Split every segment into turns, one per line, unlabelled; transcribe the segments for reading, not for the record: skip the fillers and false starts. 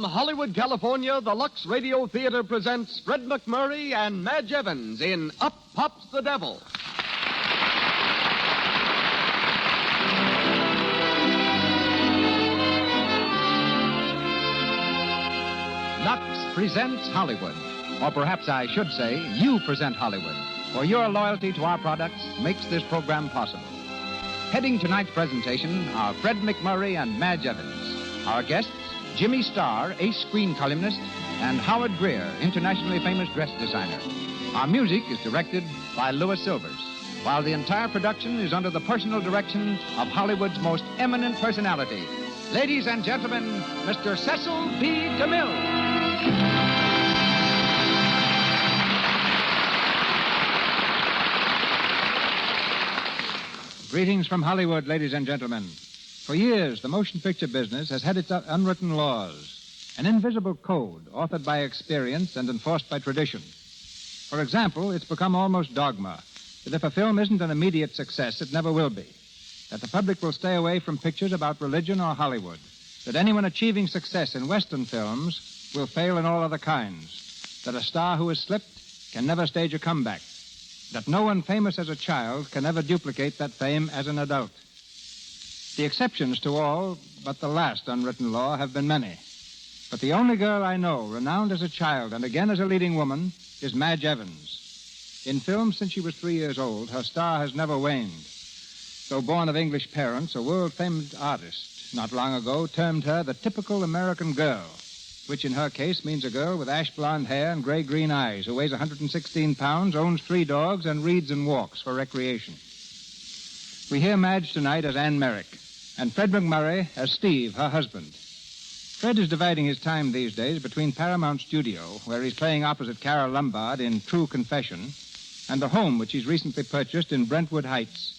From Hollywood, California, the Lux Radio Theater presents Fred MacMurray and Madge Evans in Up Pops the Devil.
Lux presents Hollywood. Or perhaps I should say, you present Hollywood. For your loyalty to our products makes this program possible. Heading tonight's presentation are Fred MacMurray and Madge Evans. Our guests, Jimmy Starr, ace screen columnist, and Howard Greer, internationally famous dress designer. Our music is directed by Louis Silvers, while the entire production is under the personal direction of Hollywood's most eminent personality. Ladies and gentlemen, Mr. Cecil B. DeMille. Greetings from Hollywood, ladies and gentlemen. For years, the motion picture business has had its unwritten laws, an invisible code authored by experience and enforced by tradition. For example, it's become almost dogma that if a film isn't an immediate success, it never will be. That the public will stay away from pictures about religion or Hollywood. That anyone achieving success in Western films will fail in all other kinds. That a star who has slipped can never stage a comeback. That no one famous as a child can ever duplicate that fame as an adult. The exceptions to all but the last unwritten law have been many. But the only girl I know, renowned as a child and again as a leading woman, is Madge Evans. In films since she was 3 years old, her star has never waned. Though born of English parents, a world-famed artist not long ago termed her the typical American girl, which in her case means a girl with ash blonde hair and gray-green eyes who weighs 116 pounds, owns 3 dogs, and reads and walks for recreation. We hear Madge tonight as Anne Merrick, and Fred MacMurray as Steve, her husband. Fred is dividing his time these days between Paramount Studio, where he's playing opposite Carole Lombard in True Confession, and the home which he's recently purchased in Brentwood Heights.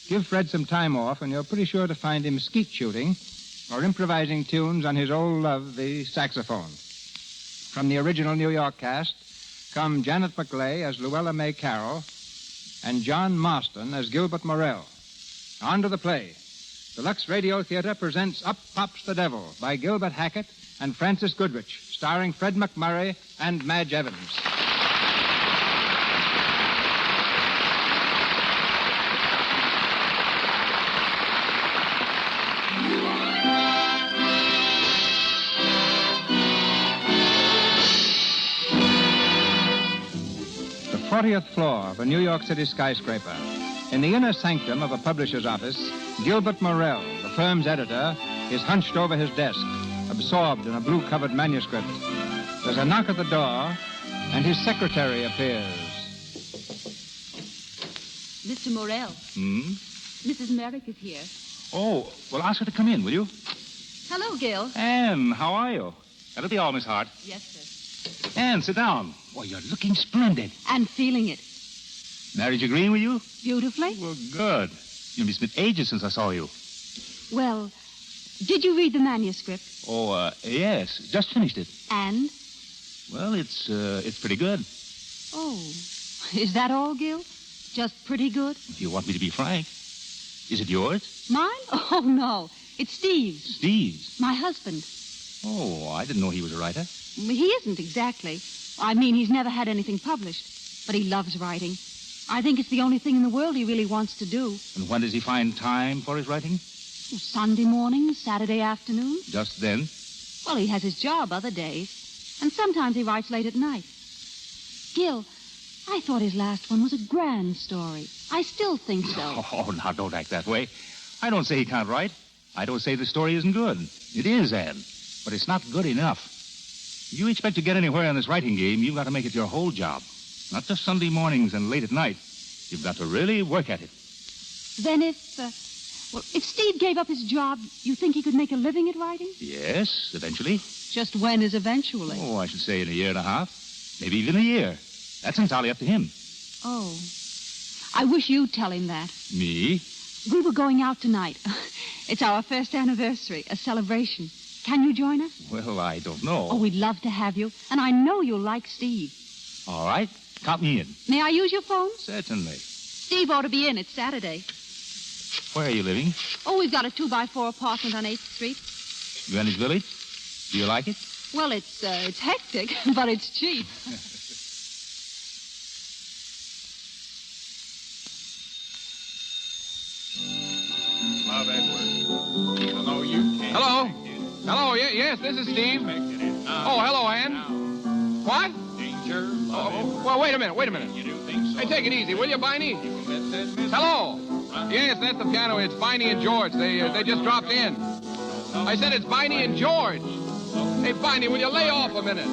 Give Fred some time off, and you're pretty sure to find him skeet shooting or improvising tunes on his old love, the saxophone. From the original New York cast come Janet McLeay as Luella May Carroll and John Marston as Gilbert Morell. On to the play. The Lux Radio Theater presents Up Pops the Devil by Gilbert Hackett and Francis Goodrich, starring Fred MacMurray and Madge Evans. The 40th floor of a New York City skyscraper. In the inner sanctum of a publisher's office, Gilbert Morell, the firm's editor, is hunched over his desk, absorbed in a blue-covered manuscript. There's a knock at the door, and his secretary appears.
Mr. Morell. Mrs. Merrick is here.
Oh, well, ask her to come in, will you?
Hello, Gil.
Anne, how are you? That'll be all, Miss Hart.
Yes, sir.
Anne, sit down. Well, you're looking splendid.
And feeling it.
Marriage agreeing with you?
Beautifully.
Well, good. It's been ages since I saw you.
Well, did you read the manuscript?
Oh, yes. Just finished it.
And?
Well, it's pretty good.
Oh, is that all, Gil? Just pretty good?
If you want me to be frank. Is it yours?
Mine? Oh, no. It's Steve's.
Steve's?
My husband.
Oh, I didn't know he was a writer.
He isn't exactly. I mean, he's never had anything published. But he loves writing. I think it's the only thing in the world he really wants to do.
And when does he find time for his writing?
Sunday morning, Saturday afternoon.
Just then?
Well, he has his job other days. And sometimes he writes late at night. Gil, I thought his last one was a grand story. I still think so.
Oh, now, don't act that way. I don't say he can't write. I don't say the story isn't good. It is, Anne. But it's not good enough. If you expect to get anywhere in this writing game, you've got to make it your whole job. Not just Sunday mornings and late at night. You've got to really work at it.
Then if Steve gave up his job, you think he could make a living at writing?
Yes, eventually.
Just when is eventually?
Oh, I should say in a year and a half. Maybe even a year. That's entirely up to him.
Oh. I wish you'd tell him that.
Me?
We were going out tonight. It's our first anniversary, a celebration. Can you join us?
Well, I don't know.
Oh, we'd love to have you. And I know you'll like Steve.
All right. Count me in.
May I use your phone?
Certainly.
Steve ought to be in. It's Saturday.
Where are you living?
Oh, we've got a 2x4 apartment on 8th Street.
Greenwich Village? Do you like it?
Well, it's hectic, but it's cheap.
Love Edward. Hello, you can't.
Hello? Hello, yes, this is Steve. Oh, hello, Ann. What?
Danger.
Oh, well, wait a minute.
You do think so?
Hey, take it easy, will you, Biney? Hello? Yes, that's the piano. It's Biney and George. They just dropped in. I said it's Biney and George. Hey, Biney, will you lay off a minute?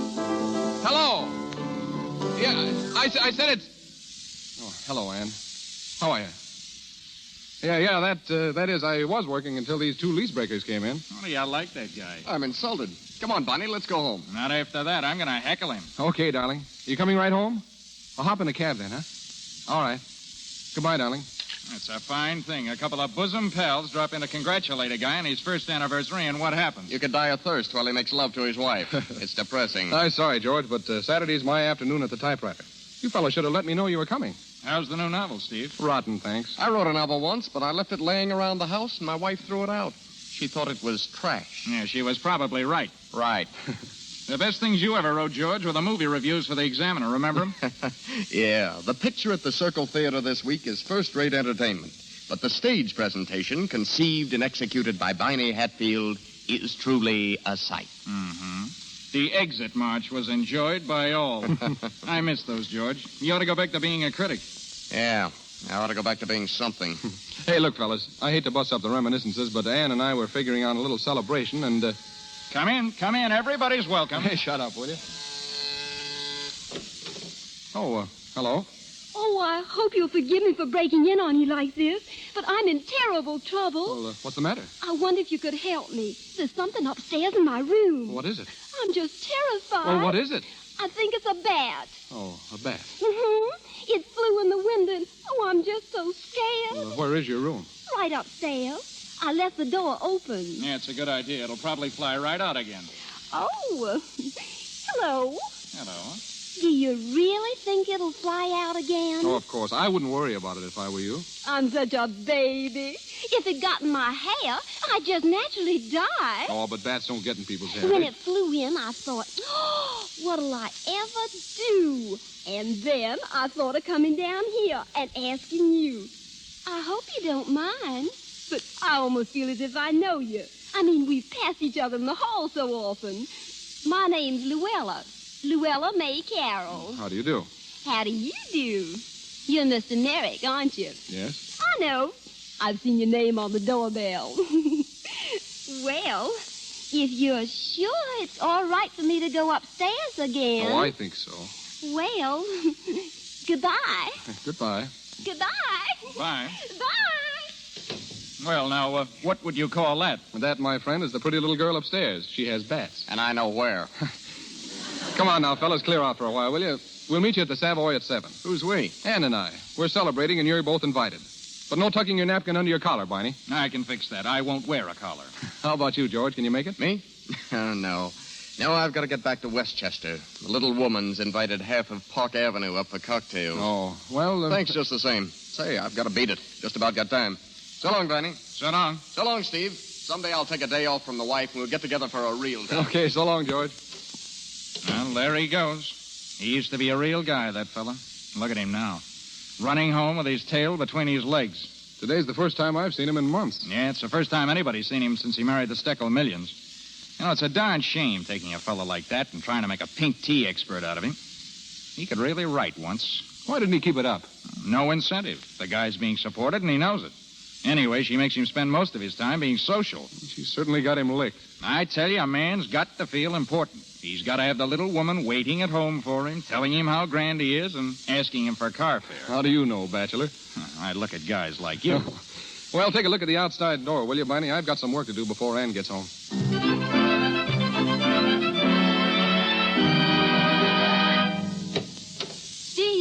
Hello? Yeah, I said it's... Oh, hello, Ann. How are you? Yeah, that is, I was working until these two lease breakers came in.
Oh, yeah, I like that guy.
I'm insulted. Come on, Bonnie, let's go home.
Not after that. I'm going to heckle him.
Okay, darling. You coming right home? I'll hop in the cab then, huh? All right. Goodbye, darling.
It's a fine thing. A couple of bosom pals drop in to congratulate a guy on his first anniversary, and what happens?
You could die of thirst while he makes love to his wife. It's depressing.
I'm sorry, George, but Saturday's my afternoon at the typewriter. You fellas should have let me know you were coming.
How's the new novel, Steve?
Rotten, thanks.
I wrote a novel once, but I left it laying around the house, and my wife threw it out. She thought it was trash.
Yeah, she was probably right.
Right.
The best things you ever wrote, George, were the movie reviews for the Examiner. Remember them?
Yeah. The picture at the Circle Theater this week is first-rate entertainment. But the stage presentation, conceived and executed by Biney Hatfield, is truly a sight.
Mm-hmm. The exit march was enjoyed by all. I miss those, George. You ought to go back to being a critic.
Yeah. I ought to go back to being something.
Hey, look, fellas, I hate to bust up the reminiscences, but Ann and I were figuring on a little celebration, and...
Come in. Everybody's welcome.
Hey, shut up, will you? Oh, hello.
Oh, I hope you'll forgive me for breaking in on you like this, but I'm in terrible trouble.
Well, what's the matter?
I wonder if you could help me. There's something upstairs in my room.
What is it?
I'm just terrified.
Well, what is it?
I think it's a bat.
Oh, a bat.
Mm-hmm. It flew in the window, and I'm just so scared.
Well, where is your room?
Right upstairs. I left the door open.
Yeah, it's a good idea. It'll probably fly right out again.
Oh, hello.
Hello.
Do you really think it'll fly out again?
Oh, of course. I wouldn't worry about it if I were you.
I'm such a baby. If it got in my hair, I'd just naturally die.
Oh, but bats don't get in people's hair.
When it flew in, I thought, oh, what'll I ever do? And then I thought of coming down here and asking you. I hope you don't mind, but I almost feel as if I know you. I mean, we've passed each other in the hall so often. My name's Luella. Luella May Carroll.
How do you do?
How do you do? You're Mr. Merrick, aren't you?
Yes?
I know. I've seen your name on the doorbell. Well, if you're sure it's all right for me to go upstairs again...
Oh, I think so.
Well, goodbye.
Goodbye.
Goodbye.
Bye.
Bye.
Well, now, what would you call that?
That, my friend, is the pretty little girl upstairs. She has bats.
And I know where.
Come on now, fellas, clear out for a while, will you? We'll meet you at the Savoy at 7.
Who's we?
Ann and I. We're celebrating, and you're both invited. But no tucking your napkin under your collar, Barney.
I can fix that. I won't wear a collar.
How about you, George? Can you make it?
Me? Oh, no. No, I've got to get back to Westchester. The little woman's invited half of Park Avenue up for cocktails.
Oh, well...
Thanks just the same. Say, I've got to beat it. Just about got time. So long, Barney.
So long.
So long, Steve. Someday I'll take a day off from the wife, and we'll get together for a real time.
Okay, so long, George.
Well, there he goes. He used to be a real guy, that fella. Look at him now. Running home with his tail between his legs.
Today's the first time I've seen him in months.
Yeah, it's the first time anybody's seen him since he married the Steckel Millions. You know, it's a darn shame taking a fella like that and trying to make a pink tea expert out of him. He could really write once.
Why didn't he keep it up?
No incentive. The guy's being supported, and he knows it. Anyway, she makes him spend most of his time being social.
She certainly got him licked.
I tell you, a man's got to feel important. He's got to have the little woman waiting at home for him, telling him how grand he is, and asking him for car fare.
How do you know, bachelor?
I look at guys like you.
Well, take a look at the outside door, will you, Barney? I've got some work to do before Ann gets home.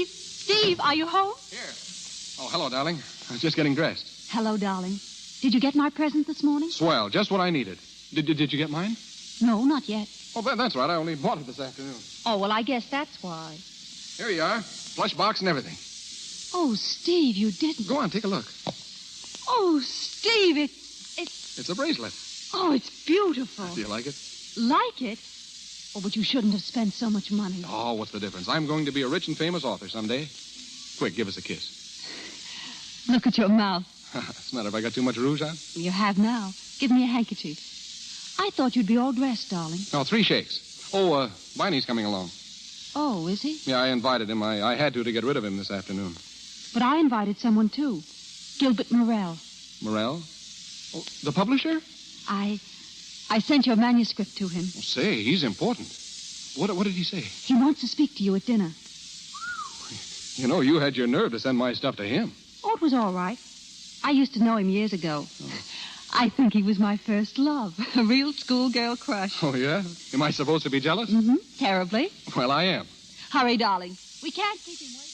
Steve, are you home?
Here. Oh, hello, darling. I was just getting dressed.
Hello, darling. Did you get my present this morning?
Swell, just what I needed. Did you get mine?
No, not yet.
Oh, that's right. I only bought it this afternoon.
Oh, well, I guess that's why.
Here you are. Plush box and everything.
Oh, Steve, you didn't.
Go on, take a look.
Oh, Steve, it's...
It's a bracelet.
Oh, it's beautiful.
Do you like it?
Like it? Oh, but you shouldn't have spent so much money.
Oh, what's the difference? I'm going to be a rich and famous author someday. Quick, give us a kiss.
Look at your mouth.
What's the matter? Have I got too much rouge on?
You have now. Give me a handkerchief. I thought you'd be all dressed, darling.
No, 3 shakes. Oh, Viney's coming along.
Oh, is he?
Yeah, I invited him. I had to get rid of him this afternoon.
But I invited someone, too. Gilbert Morrell.
Morrell? Oh, the publisher?
I sent your manuscript to him.
Oh, say, he's important. What did he say?
He wants to speak to you at dinner.
You know, you had your nerve to send my stuff to him.
Oh, it was all right. I used to know him years ago. Oh. I think he was my first love. A real schoolgirl crush.
Oh, yeah? Am I supposed to be jealous?
Mm-hmm. Terribly.
Well, I am.
Hurry, darling. We can't keep him waiting.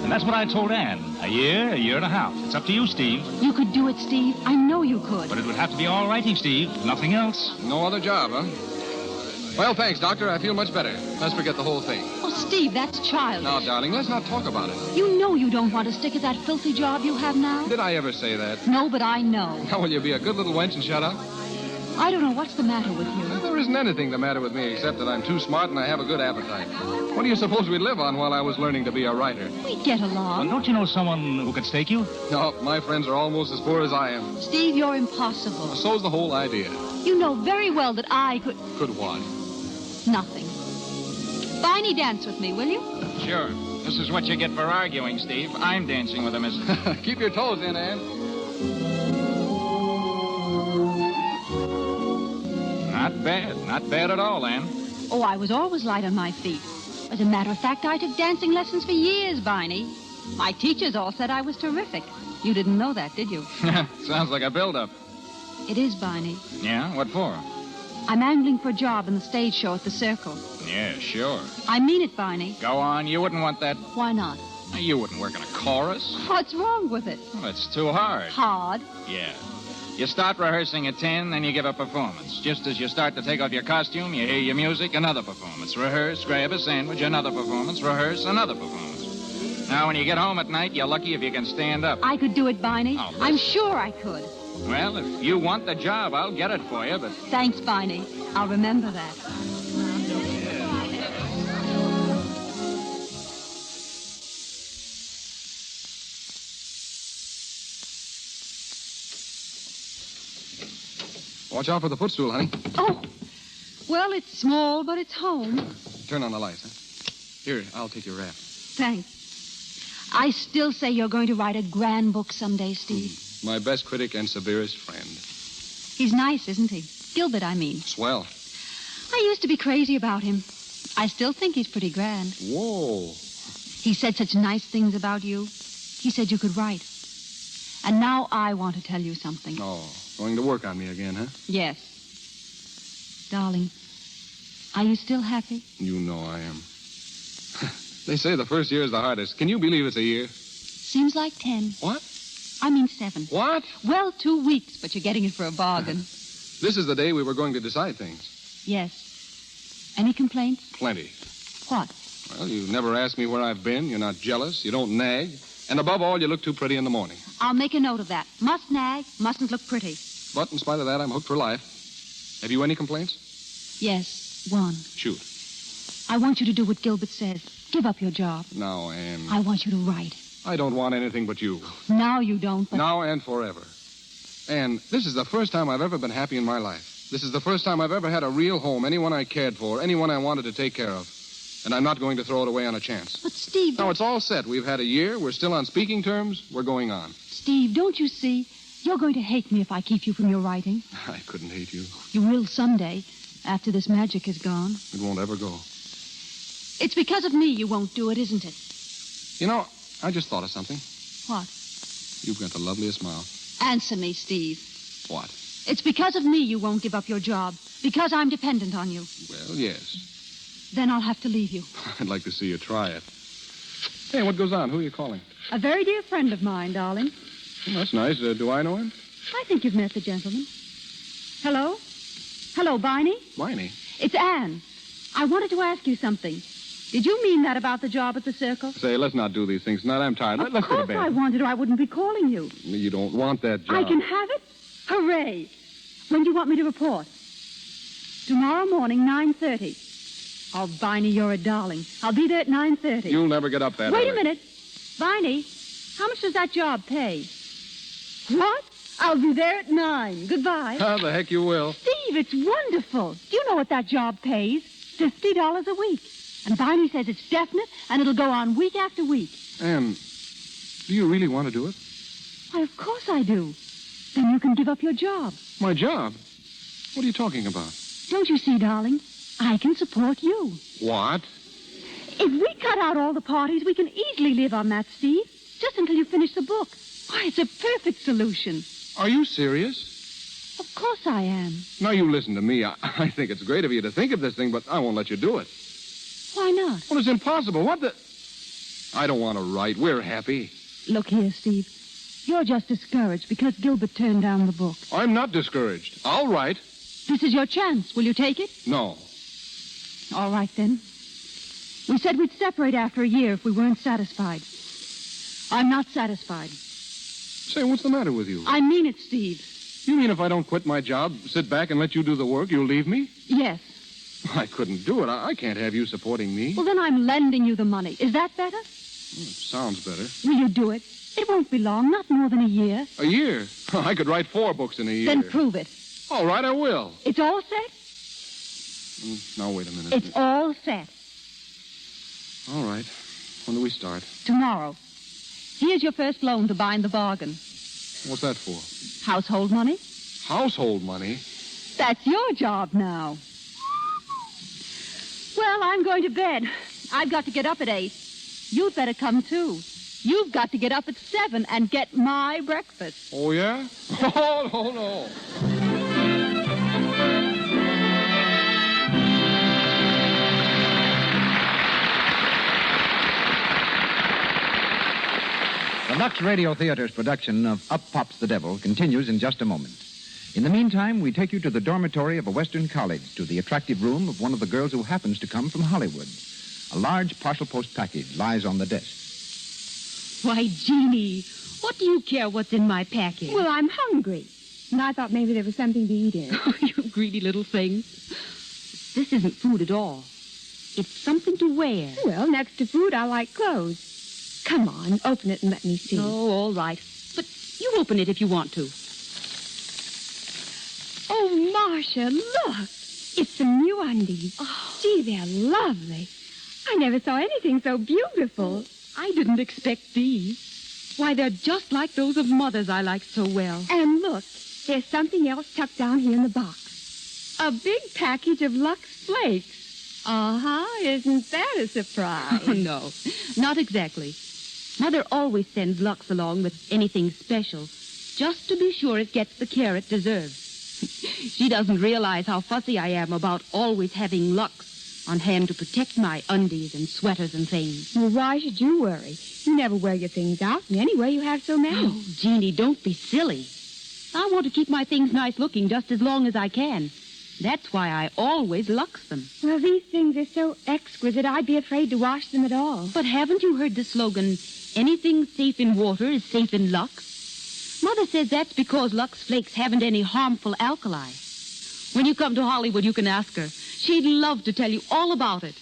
And that's what I told Anne. A year and a half. It's up to you, Steve.
You could do it, Steve. I know you could.
But it would have to be all writing, Steve. Nothing else.
No other job, huh? Well, thanks, Doctor. I feel much better. Let's forget the whole thing.
Oh, Steve, that's childish.
Now, darling, let's not talk about it.
You know you don't want to stick at that filthy job you have now.
Did I ever say that?
No, but I know.
Now, will you be a good little wench and shut up?
I don't know what's the matter with you.
Well, there isn't anything the matter with me except that I'm too smart and I have a good appetite. What do you suppose we'd live on while I was learning to be a writer?
We'd get along.
Well, don't you know someone who could stake you?
No, my friends are almost as poor as I am.
Steve, you're impossible.
Well, so's the whole idea.
You know very well that I could...
Could what?
Nothing. Viney, dance with me, will you?
Sure. This is what you get for arguing, Steve. I'm dancing with a missus.
Keep your toes in, Anne.
Not bad. Not bad at all, Anne.
Oh, I was always light on my feet. As a matter of fact, I took dancing lessons for years, Viney. My teachers all said I was terrific. You didn't know that, did you?
Sounds like a build-up.
It is, Viney.
Yeah? What for?
I'm angling for a job in the stage show at the Circle.
Yeah, sure.
I mean it, Viney.
Go on. You wouldn't want that.
Why not?
You wouldn't work in a chorus.
What's wrong with it?
Well, it's too hard.
Hard?
Yeah. You start rehearsing at 10, then you give a performance. Just as you start to take off your costume, you hear your music, another performance. Rehearse, grab a sandwich, another performance. Rehearse, another performance. Now, when you get home at night, you're lucky if you can stand up.
I could do it, Viney.
Oh,
I'm sure I could.
Well, if you want the job, I'll get it for you, but...
Thanks, Viney. I'll remember that.
Watch out for the footstool, honey.
Oh, well, it's small, but it's home.
Turn on the lights, huh? Here, I'll take your wrap.
Thanks. I still say you're going to write a grand book someday, Steve.
My best critic and severest friend.
He's nice, isn't he? Gilbert, I mean.
Swell.
I used to be crazy about him. I still think he's pretty grand.
Whoa.
He said such nice things about you. He said you could write. And now I want to tell you something.
Oh, going to work on me again, huh?
Yes. Darling, are you still happy?
You know I am. They say the first year is the hardest. Can you believe it's a year?
Seems like 10.
What?
I mean 7.
What?
Well, 2 weeks, but you're getting it for a bargain.
This is the day we were going to decide things.
Yes. Any complaints?
Plenty.
What?
Well, you never ask me where I've been. You're not jealous. You don't nag. And above all, you look too pretty in the morning.
I'll make a note of that. Must nag, mustn't look pretty.
But in spite of that, I'm hooked for life. Have you any complaints?
Yes, one.
Shoot.
I want you to do what Gilbert says. Give up your job.
Now, Anne.
I want you to write.
I don't want anything but you.
Now you don't, but...
Now and forever. Anne, this is the first time I've ever been happy in my life. This is the first time I've ever had a real home, anyone I cared for, anyone I wanted to take care of. And I'm not going to throw it away on a chance.
But, Steve...
Now, it's all set. We've had a year. We're still on speaking terms. We're going on.
Steve, don't you see? You're going to hate me if I keep you from your writing.
I couldn't hate you.
You will someday, after this magic is gone.
It won't ever go.
It's because of me you won't do it, isn't it?
You know, I just thought of something.
What?
You've got the loveliest smile.
Answer me, Steve.
What?
It's because of me you won't give up your job. Because I'm dependent on you.
Well, yes.
Then I'll have to leave you.
I'd like to see you try it. Hey, what goes on? Who are you calling?
A very dear friend of mine, darling.
Well, that's nice. Do I know him?
I think you've met the gentleman. Hello? Hello, Viney?
Viney?
It's Anne. I wanted to ask you something. Did you mean that about the job at the circle?
Say, let's not do these things tonight. I'm tired. Let's go to bed.
Of course I wanted to. I wouldn't be calling you.
You don't want that job.
I can have it? Hooray. When do you want me to report? Tomorrow morning, 9:30. Oh, Viney, you're a darling. I'll be there at 9:30.
You'll never get up that
Wait
early.
a minute. Viney, how much does that job pay? What? I'll be there at 9. Goodbye.
How the heck you will.
Steve, it's wonderful. Do you know what that job pays? $50 a week. And Viney says it's definite, and it'll go on week after week.
Anne, do you really want to do it?
Why, of course I do. Then you can give up your job.
My job? What are you talking about?
Don't you see, darling? I can support you.
What?
If we cut out all the parties, we can easily live on that, Steve. Just until you finish the book. Why, it's a perfect solution.
Are you serious?
Of course I am.
Now, you listen to me. I think it's great of you to think of this thing, but I won't let you do it.
Why not?
Well, it's impossible. What the... I don't want to write. We're happy.
Look here, Steve. You're just discouraged because Gilbert turned down the book.
I'm not discouraged. I'll write.
This is your chance. Will you take it?
No.
All right, then. We said we'd separate after a year if we weren't satisfied. I'm not satisfied.
Say, what's the matter with you?
I mean it, Steve.
You mean if I don't quit my job, sit back and let you do the work, you'll leave me?
Yes.
I couldn't do it. I can't have you supporting me.
Well, then I'm lending you the money. Is that better?
It sounds better.
Will you do it? It won't be long, not more than a year.
A year? I could write 4 books in a year.
Then prove it.
All right, I will.
It's all set?
Now, wait a minute.
It's all set.
All right. When do we start?
Tomorrow. Here's your first loan to bind the bargain.
What's that for?
Household money?
Household money?
That's your job now. Well, I'm going to bed. I've got to get up at 8. You'd better come, too. You've got to get up at 7 and get my breakfast.
Oh, yeah? Oh, no.
The Lux Radio Theater's production of Up Pops the Devil continues in just a moment. In the meantime, we take you to the dormitory of a Western college, to the attractive room of one of the girls who happens to come from Hollywood. A large parcel post package lies on the desk.
Why, Jeannie, what do you care what's in my package?
Well, I'm hungry. And I thought maybe there was something to eat in.
Oh, you greedy little thing. This isn't food at all. It's something to wear.
Well, next to food, I like clothes. Come on, open it and let me see.
Oh, all right. But you open it if you want to.
Oh, Marcia, look. It's some new undies.
Oh.
Gee, they're lovely. I never saw anything so beautiful.
I didn't expect these. Why, they're just like those of Mother's I liked so well.
And look, there's something else tucked down here in the box. A big package of Lux Flakes. Uh-huh. Isn't that a surprise?
Oh, no, not exactly. Mother always sends Lux along with anything special, just to be sure it gets the care it deserves. She doesn't realize how fussy I am about always having Lux on hand to protect my undies and sweaters and things.
Well, why should you worry? You never wear your things out, and anyway, you have so many.
Oh, Jeannie, don't be silly. I want to keep my things nice looking just as long as I can. That's why I always Lux them.
Well, these things are so exquisite, I'd be afraid to wash them at all.
But haven't you heard the slogan, anything safe in water is safe in Lux? Mother says that's because Lux Flakes haven't any harmful alkali. When you come to Hollywood, you can ask her. She'd love to tell you all about it.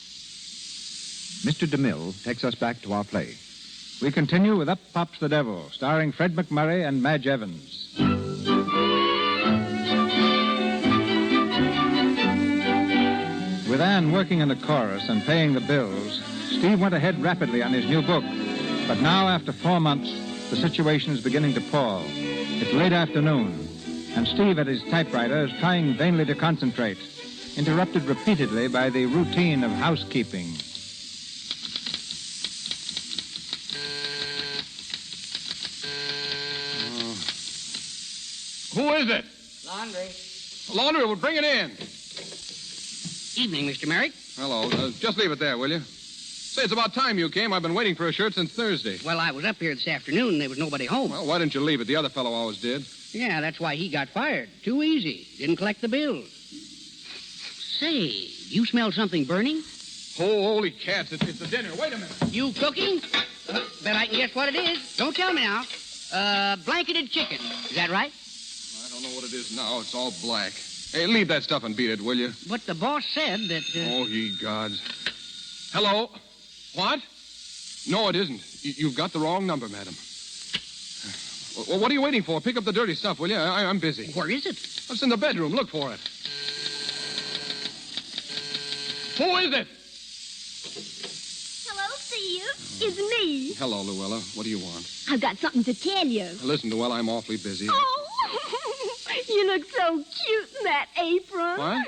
Mr. DeMille takes us back to our play. We continue with Up Pops the Devil, starring Fred MacMurray and Madge Evans. With Anne working in the chorus and paying the bills, Steve went ahead rapidly on his new book. But now, after 4 months, the situation is beginning to pall. It's late afternoon, and Steve at his typewriter is trying vainly to concentrate, interrupted repeatedly by the routine of housekeeping.
Who is it?
Laundry.
Laundry, well, bring it in.
Evening, Mr. Merrick.
Hello. Just leave it there, will you? Say, it's about time you came. I've been waiting for a shirt since Thursday.
Well, I was up here this afternoon and there was nobody home.
Well, why didn't you leave it? The other fellow always did.
Yeah, that's why he got fired. Too easy. Didn't collect the bills. Say, you smell something burning?
Oh, holy cats, it's the dinner. Wait a minute.
You cooking? Bet I can guess what it is. Don't tell me now. Blanketed chicken. Is that right?
I don't know what it is now. It's all black. Hey, leave that stuff and beat it, will you?
But the boss said that...
Oh, ye gods. Hello? What? No, it isn't. You've got the wrong number, madam. Well, what are you waiting for? Pick up the dirty stuff, will you? I'm busy.
Where is it?
It's in the bedroom. Look for it. Who is it?
Hello, Steve. It's me.
Hello, Luella. What do you want?
I've got something to tell you.
Listen, Luella, I'm awfully busy.
Oh, you look so cute in that apron.
What?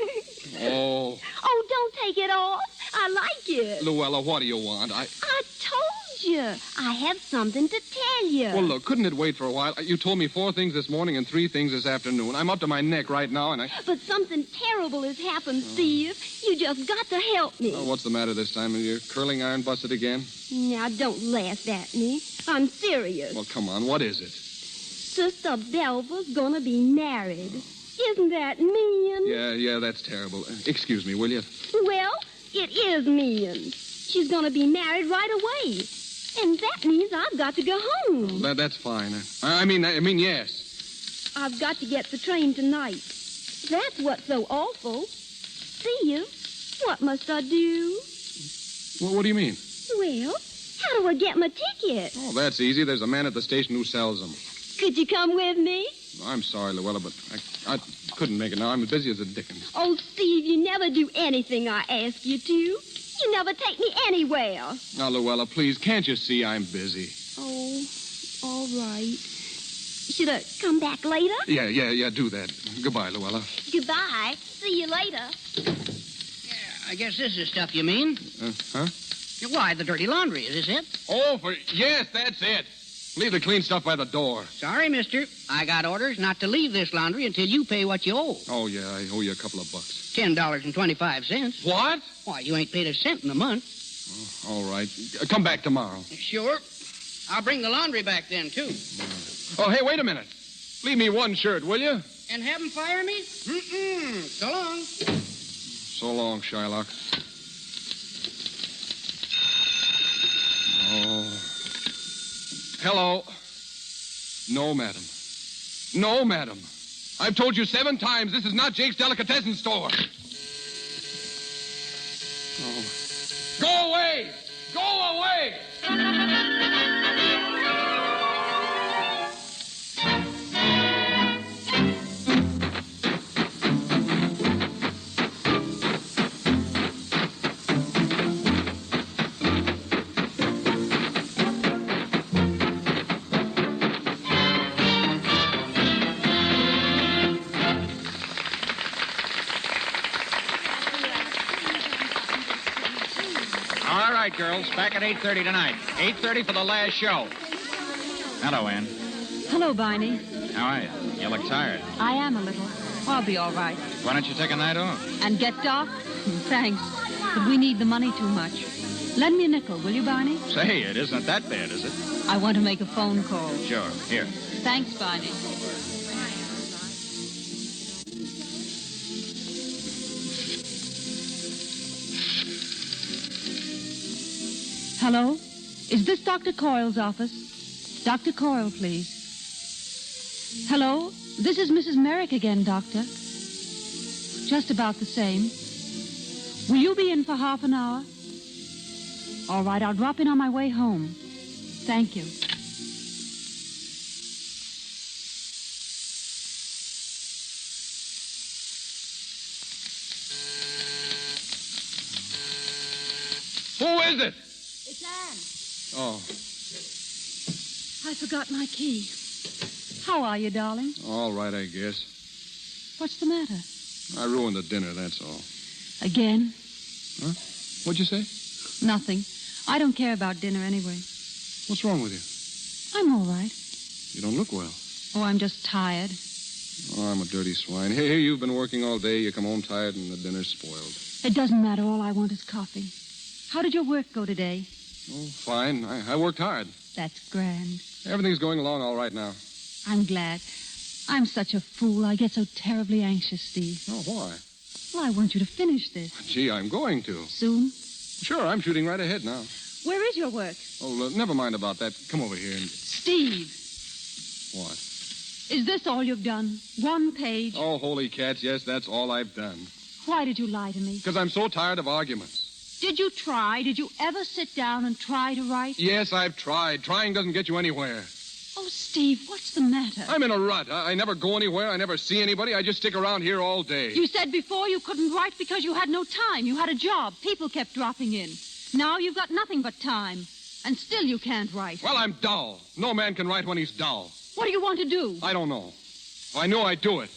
Oh.
Oh, don't take it off. I like it.
Luella, what do you want?
I told you. I have something to tell you.
Well, look, couldn't it wait for a while? You told me 4 things this morning and 3 things this afternoon. I'm up to my neck right now, and I...
But something terrible has happened, Steve. You just got to help me.
Oh, what's the matter this time? Are your curling iron busted again?
Now, don't laugh at me. I'm serious.
Well, come on. What is it?
Sister Belva's gonna be married. Isn't that mean?
Yeah, that's terrible. Excuse me, will you?
Well, it is mean. She's gonna be married right away. And that means I've got to go home.
That's fine. I mean, yes.
I've got to get the train tonight. That's what's so awful. Steve, what must I do?
Well, what do you mean?
Well, how do I get my ticket?
Oh, that's easy. There's a man at the station who sells them.
Could you come with me?
I'm sorry, Luella, but I couldn't make it now. I'm as busy as a dickens.
Oh, Steve, you never do anything I ask you to. You never take me anywhere.
Now, Luella, please, can't you see I'm busy?
Oh, all right. Should I come back later?
Yeah, do that. Goodbye, Luella.
Goodbye. See you later.
Yeah, I guess this is stuff you mean.
Huh?
Why, the dirty laundry. Is this it?
Oh, yes, that's it. Leave the clean stuff by the door.
Sorry, mister. I got orders not to leave this laundry until you pay what you owe.
Oh, yeah, I owe you a couple of bucks.
$10.25.
What?
Why, you ain't paid a cent in a month.
Oh, all right. Come back tomorrow.
Sure. I'll bring the laundry back then, too.
Oh, hey, wait a minute. Leave me one shirt, will you?
And have 'em fire me? Mm-mm. So long.
So long, Shylock. Oh. Hello. No, madam. No, madam. I've told you 7 times this is not Jake's Delicatessen store. Oh. Go away! Go away!
All right, girls, back at 8:30 tonight. 8:30 for the last show. Hello, Ann.
Hello, Barney.
How are you? You look tired.
I am a little. I'll be all right.
Why don't you take a night off?
And get docked? Thanks. But we need the money too much. Lend me a nickel, will you, Barney?
Say, it isn't that bad, is it?
I want to make a phone call.
Sure. Here.
Thanks, Barney. Hello? Is this Dr. Coyle's office? Dr. Coyle, please. Hello? This is Mrs. Merrick again, Doctor. Just about the same. Will you be in for half an hour? All right, I'll drop in on my way home. Thank you.
Who is it?
It's Anne.
Oh.
I forgot my key. How are you, darling?
All right, I guess.
What's the matter?
I ruined the dinner, that's all.
Again?
Huh? What'd you say?
Nothing. I don't care about dinner anyway.
What's wrong with you?
I'm all right.
You don't look well.
Oh, I'm just tired.
Oh, I'm a dirty swine. Here, you've been working all day. You come home tired and the dinner's spoiled.
It doesn't matter. All I want is coffee. How did your work go today?
Oh, fine. I worked hard.
That's grand.
Everything's going along all right now.
I'm glad. I'm such a fool. I get so terribly anxious, Steve.
Oh, why?
Well, I want you to finish this.
Gee, I'm going to.
Soon?
Sure, I'm shooting right ahead now.
Where is your work?
Oh, never mind about that. Come over here and...
Steve,
What?
is this all you've done? One page?
Oh, holy cats, yes, that's all I've done.
Why did you lie to me?
Because I'm so tired of arguments.
Did you try? Did you ever sit down and try to write?
Yes, I've tried. Trying doesn't get you anywhere.
Oh, Steve, what's the matter?
I'm in a rut. I never go anywhere. I never see anybody. I just stick around here all day.
You said before you couldn't write because you had no time. You had a job. People kept dropping in. Now you've got nothing but time. And still you can't write.
Well, I'm dull. No man can write when he's dull.
What do you want to do?
I don't know. If I knew, I'd do it.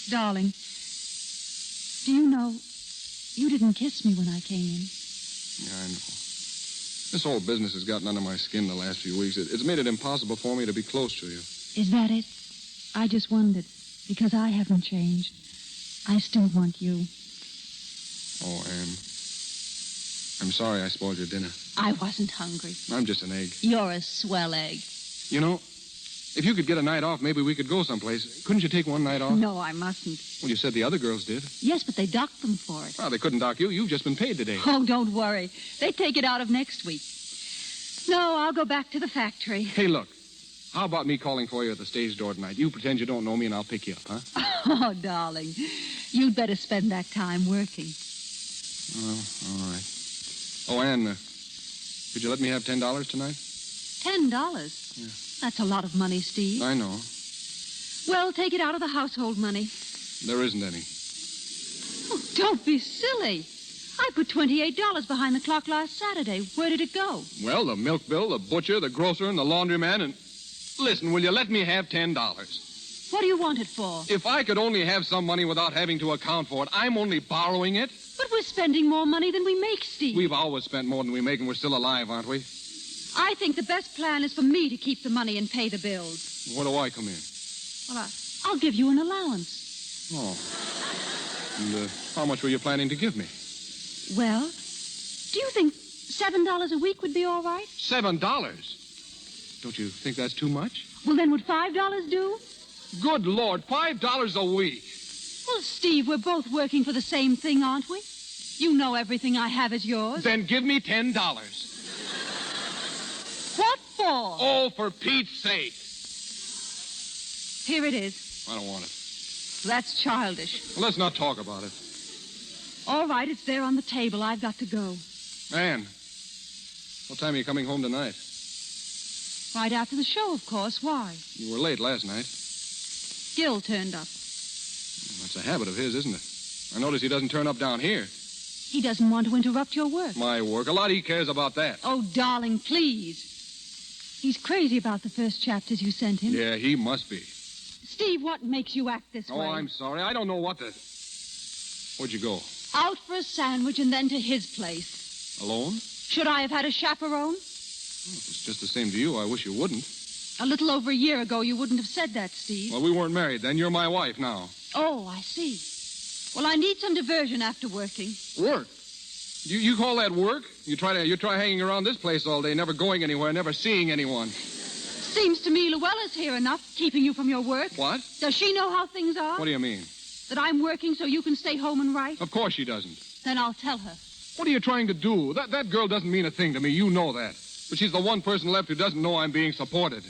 Darling, do you know you didn't kiss me when I came in?
Yeah, I know. This whole business has gotten under my skin the last few weeks. It's made it impossible for me to be close to you.
Is that it? I just wondered, because I haven't changed. I still want you.
Oh, Anne. I'm sorry I spoiled your dinner.
I wasn't hungry.
I'm just an egg.
You're a swell egg.
You know, if you could get a night off, maybe we could go someplace. Couldn't you take one night off?
No, I mustn't.
Well, you said the other girls did.
Yes, but they docked them for it.
Oh, they couldn't dock you. You've just been paid today.
Oh, don't worry. They take it out of next week. No, I'll go back to the factory.
Hey, look. How about me calling for you at the stage door tonight? You pretend you don't know me and I'll pick you up, huh?
Oh, darling. You'd better spend that time working.
Well, all right. Oh, Anne, could you let me have $10 tonight?
$10?
Yeah.
That's a lot of money, Steve.
I know.
Well, take it out of the household money.
There isn't any.
Oh, don't be silly. I put $28 behind the clock last Saturday. Where did it go?
Well, the milk bill, the butcher, the grocer, and the laundryman, and... Listen, will you let me have $10?
What do you want it for?
If I could only have some money without having to account for it, I'm only borrowing it.
But we're spending more money than we make, Steve.
We've always spent more than we make, and we're still alive, aren't we?
I think the best plan is for me to keep the money and pay the bills.
Where do I come in?
Well, I'll give you an allowance.
Oh. And how much were you planning to give me?
Well, do you think $7 a week would be all right?
$7? Don't you think that's too much?
Well, then would $5 do?
Good Lord, $5 a week.
Well, Steve, we're both working for the same thing, aren't we? You know everything I have is yours.
Then give me $10.
What for?
Oh, for Pete's sake.
Here it is.
I don't want it.
That's childish.
Well, let's not talk about it.
All right, it's there on the table. I've got to go.
Anne, what time are you coming home tonight?
Right after the show, of course. Why?
You were late last night.
Gil turned up.
That's a habit of his, isn't it? I notice he doesn't turn up down here.
He doesn't want to interrupt your work.
My work. A lot he cares about that.
Oh, darling, please. He's crazy about the first chapters you sent him.
Yeah, he must be.
Steve, what makes you act this way?
Oh, I'm sorry. I don't know what to... Where'd you go?
Out for a sandwich and then to his place.
Alone?
Should I have had a chaperone?
Well, if it's just the same to you, I wish you wouldn't.
A little over a year ago, you wouldn't have said that, Steve.
Well, we weren't married then. You're my wife now.
Oh, I see. Well, I need some diversion after working.
Work? You call that work? You try hanging around this place all day, never going anywhere, never seeing anyone.
Seems to me Luella's here enough, keeping you from your work.
What?
Does she know how things are?
What do you mean?
That I'm working so you can stay home and write?
Of course she doesn't.
Then I'll tell her.
What are you trying to do? That girl doesn't mean a thing to me. You know that. But she's the one person left who doesn't know I'm being supported.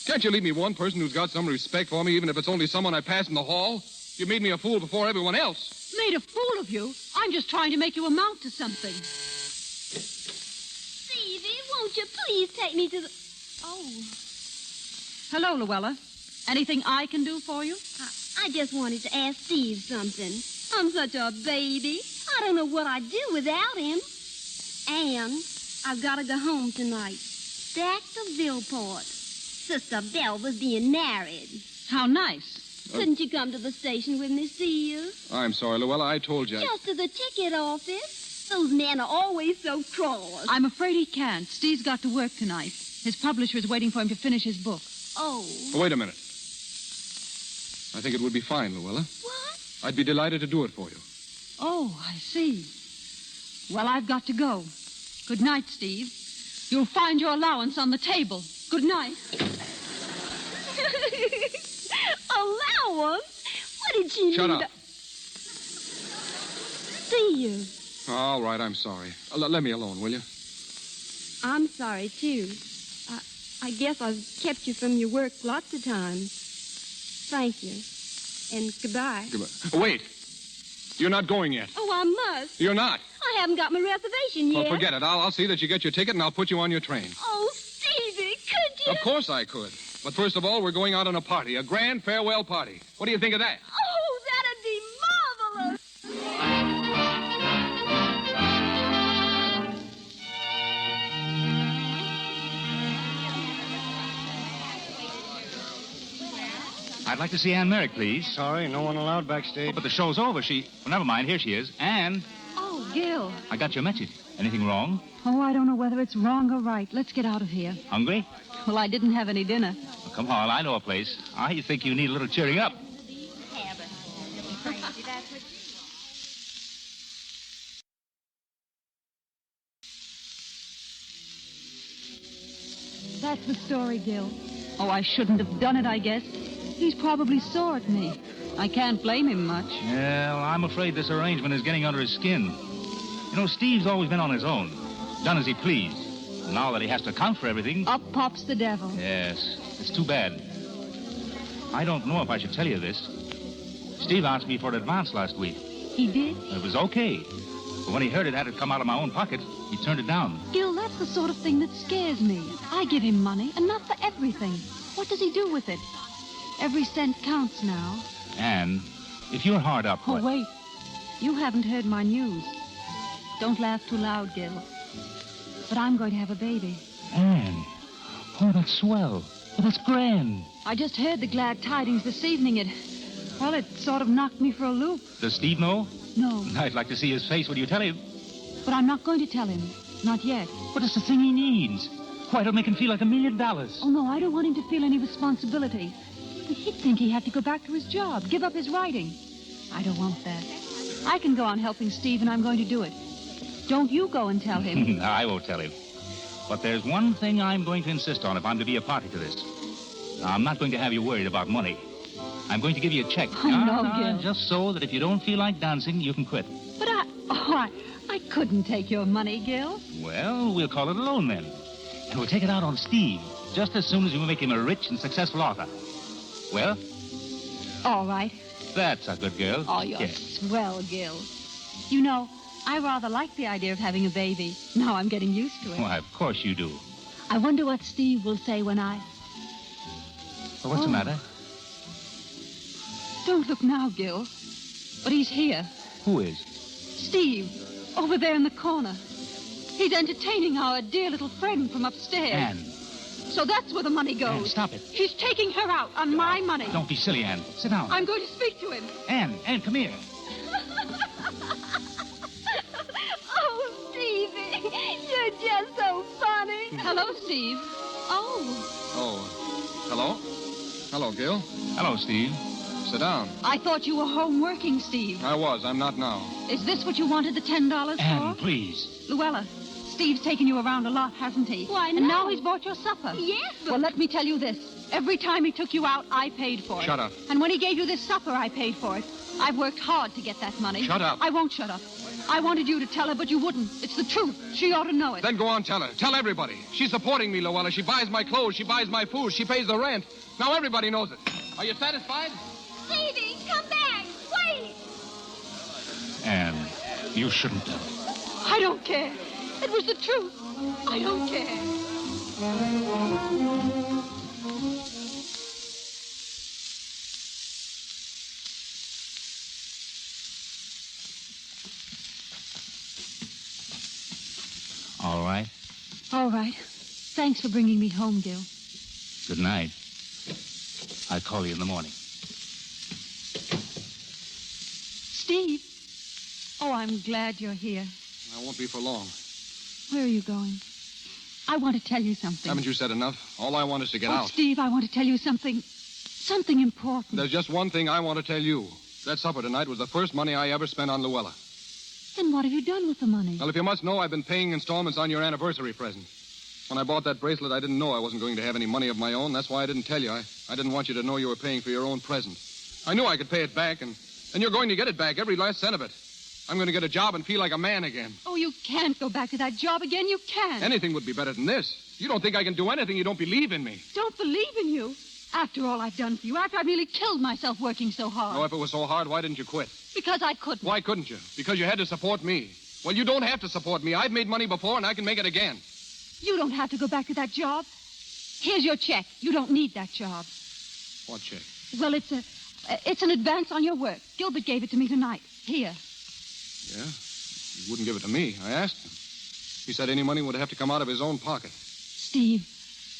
Can't you leave me one person who's got some respect for me, even if it's only someone I pass in the hall? You made me a fool before everyone else.
Made a fool of you? I'm just trying to make you amount to something.
Stevie, won't you please take me to the... Oh.
Hello, Luella. Anything I can do for you?
I just wanted to ask Steve something. I'm such a baby. I don't know what I'd do without him. And I've got to go home tonight. Back to Villeport. Sister Belva's being married.
How nice.
Couldn't you come to the station with me, Steve?
I'm sorry, Luella. I told you.
Just to the ticket office. Those men are always so cross.
I'm afraid he can't. Steve's got to work tonight. His publisher is waiting for him to finish his book.
Oh.
Wait a minute. I think it would be fine, Luella.
What?
I'd be delighted to do it for you.
Oh, I see. Well, I've got to go. Good night, Steve. You'll find your allowance on the table. Good night.
Allowance? What did she
Shut
need?
up.
see you.
All right, I'm sorry. Let me alone, will you?
I'm sorry, too. I guess I've kept you from your work lots of times. Thank you. And goodbye.
Goodbye. Wait. You're not going yet.
Oh, I must.
You're not.
I haven't got my reservation yet.
Well, forget it. I'll see that you get your ticket, and I'll put you on your train.
Oh, Stevie, could you?
Of course I could. But first of all, we're going out on a party, a grand farewell party. What do you think of that?
Oh, that'd be marvelous.
I'd like to see Anne Merrick, please.
Sorry, no one allowed backstage.
Oh, but the show's over. Well, never mind. Here she is. Anne.
Oh, Gil.
I got your message. Anything wrong?
Oh, I don't know whether it's wrong or right. Let's get out of here.
Hungry?
Well, I didn't have any dinner.
Well, come on. I know a place. I think you need a little cheering up.
That's the story, Gil. Oh, I shouldn't have done it, I guess. He's probably sore at me. I can't blame him much.
Yeah, well, I'm afraid this arrangement is getting under his skin. You know, Steve's always been on his own, done as he pleased. Now that he has to account for everything...
Up pops the devil.
Yes, it's too bad. I don't know if I should tell you this. Steve asked me for an advance last week.
He did?
It was okay. But when he heard it had to come out of my own pocket, he turned it down.
Gil, that's the sort of thing that scares me. I give him money, and not for everything. What does he do with it? Every cent counts now.
Anne, if you're hard up...
Oh, wait. You haven't heard my news. Don't laugh too loud, Gil. But I'm going to have a baby.
Anne. Oh, that's swell. Oh, that's grand.
I just heard the glad tidings this evening. It sort of knocked me for a loop.
Does Steve know?
No.
I'd like to see his face when you tell him.
But I'm not going to tell him. Not yet.
But it's the thing he needs. Why, it'll make him feel like $1 million.
Oh, no, I don't want him to feel any responsibility. He'd think he had to go back to his job, give up his writing. I don't want that. I can go on helping Steve, and I'm going to do it. Don't you go and tell him.
I won't tell him. But there's one thing I'm going to insist on if I'm to be a party to this. I'm not going to have you worried about money. I'm going to give you a check.
Oh, no, Gil.
Just so that if you don't feel like dancing, you can quit.
But I couldn't take your money, Gil.
Well, we'll call it a loan then. And we'll take it out on Steve, just as soon as we make him a rich and successful author. Well?
All right.
That's a good girl.
Oh, you're swell, Gil. You know, I rather like the idea of having a baby. Now I'm getting used to it.
Why, of course you do.
I wonder what Steve will say when I...
Well, what's the matter?
Don't look now, Gil. But he's here.
Who is?
Steve, over there in the corner. He's entertaining our dear little friend from upstairs.
Anne.
So that's where the money goes.
Anne, stop it.
He's taking her out on my money.
Don't be silly, Anne. Sit down.
I'm going to speak to him.
Anne, come here.
Oh, Stevie, you're just so funny.
Hello, Steve.
Oh, hello? Hello, Gil.
Hello, Steve.
Sit down.
I thought you were home working, Steve.
I was. I'm not now.
Is this what you wanted the $10 for?
Anne, please.
Luella, Steve's taken you around a lot, hasn't he?
Why, no.
And now he's bought your supper.
Yes, but...
Well, let me tell you this. Every time he took you out, I paid for it.
Shut up.
And when he gave you this supper, I paid for it. I've worked hard to get that money.
Shut up.
I won't shut up. I wanted you to tell her, but you wouldn't. It's the truth. She ought to know it.
Then go on, tell her. Tell everybody. She's supporting me, Luella. She buys my clothes. She buys my food. She pays the rent. Now everybody knows it. Are you satisfied?
Stevie, come back. Wait.
Anne, you shouldn't have.
I don't care. It was the truth. I don't care.
All right.
All right. Thanks for bringing me home, Gil.
Good night. I'll call you in the morning.
Steve. Oh, I'm glad you're here.
I won't be for long.
Where are you going? I want to tell you something.
Haven't you said enough? All I want is to get out.
Steve, I want to tell you something important.
There's just one thing I want to tell you. That supper tonight was the first money I ever spent on Luella.
Then what have you done with the money?
Well, if you must know, I've been paying installments on your anniversary present. When I bought that bracelet, I didn't know I wasn't going to have any money of my own. That's why I didn't tell you. I didn't want you to know you were paying for your own present. I knew I could pay it back, and you're going to get it back, every last cent of it. I'm going to get a job and feel like a man again.
Oh, you can't go back to that job again. You can't.
Anything would be better than this. You don't think I can do anything. You don't believe in me.
Don't believe in you. After all I've done for you, after I nearly killed myself working so hard.
Oh, if it was so hard, why didn't you quit?
Because I couldn't.
Why couldn't you? Because you had to support me. Well, you don't have to support me. I've made money before, and I can make it again.
You don't have to go back to that job. Here's your check. You don't need that job.
What check?
Well, it's an advance on your work. Gilbert gave it to me tonight. Here.
Yeah? He wouldn't give it to me. I asked him. He said any money would have to come out of his own pocket.
Steve,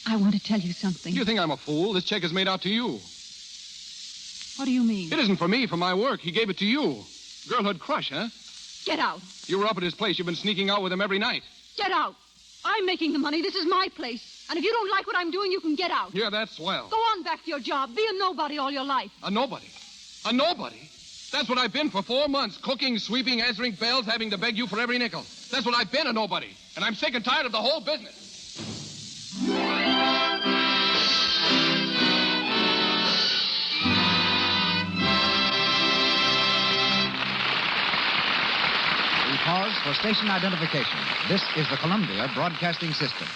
I want to tell you something.
You think I'm a fool? This check is made out to you.
What do you mean?
It isn't for me, for my work. He gave it to you. Girlhood crush, huh?
Get out.
You were up at his place. You've been sneaking out with him every night.
Get out. I'm making the money. This is my place. And if you don't like what I'm doing, you can get out.
Yeah, that's swell.
Go on back to your job. Be a nobody all your life.
A nobody? A nobody? That's what I've been for 4 months. Cooking, sweeping, answering bells, having to beg you for every nickel. That's what I've been, a nobody. And I'm sick and tired of the whole business.
We pause for station identification. This is the Columbia Broadcasting System.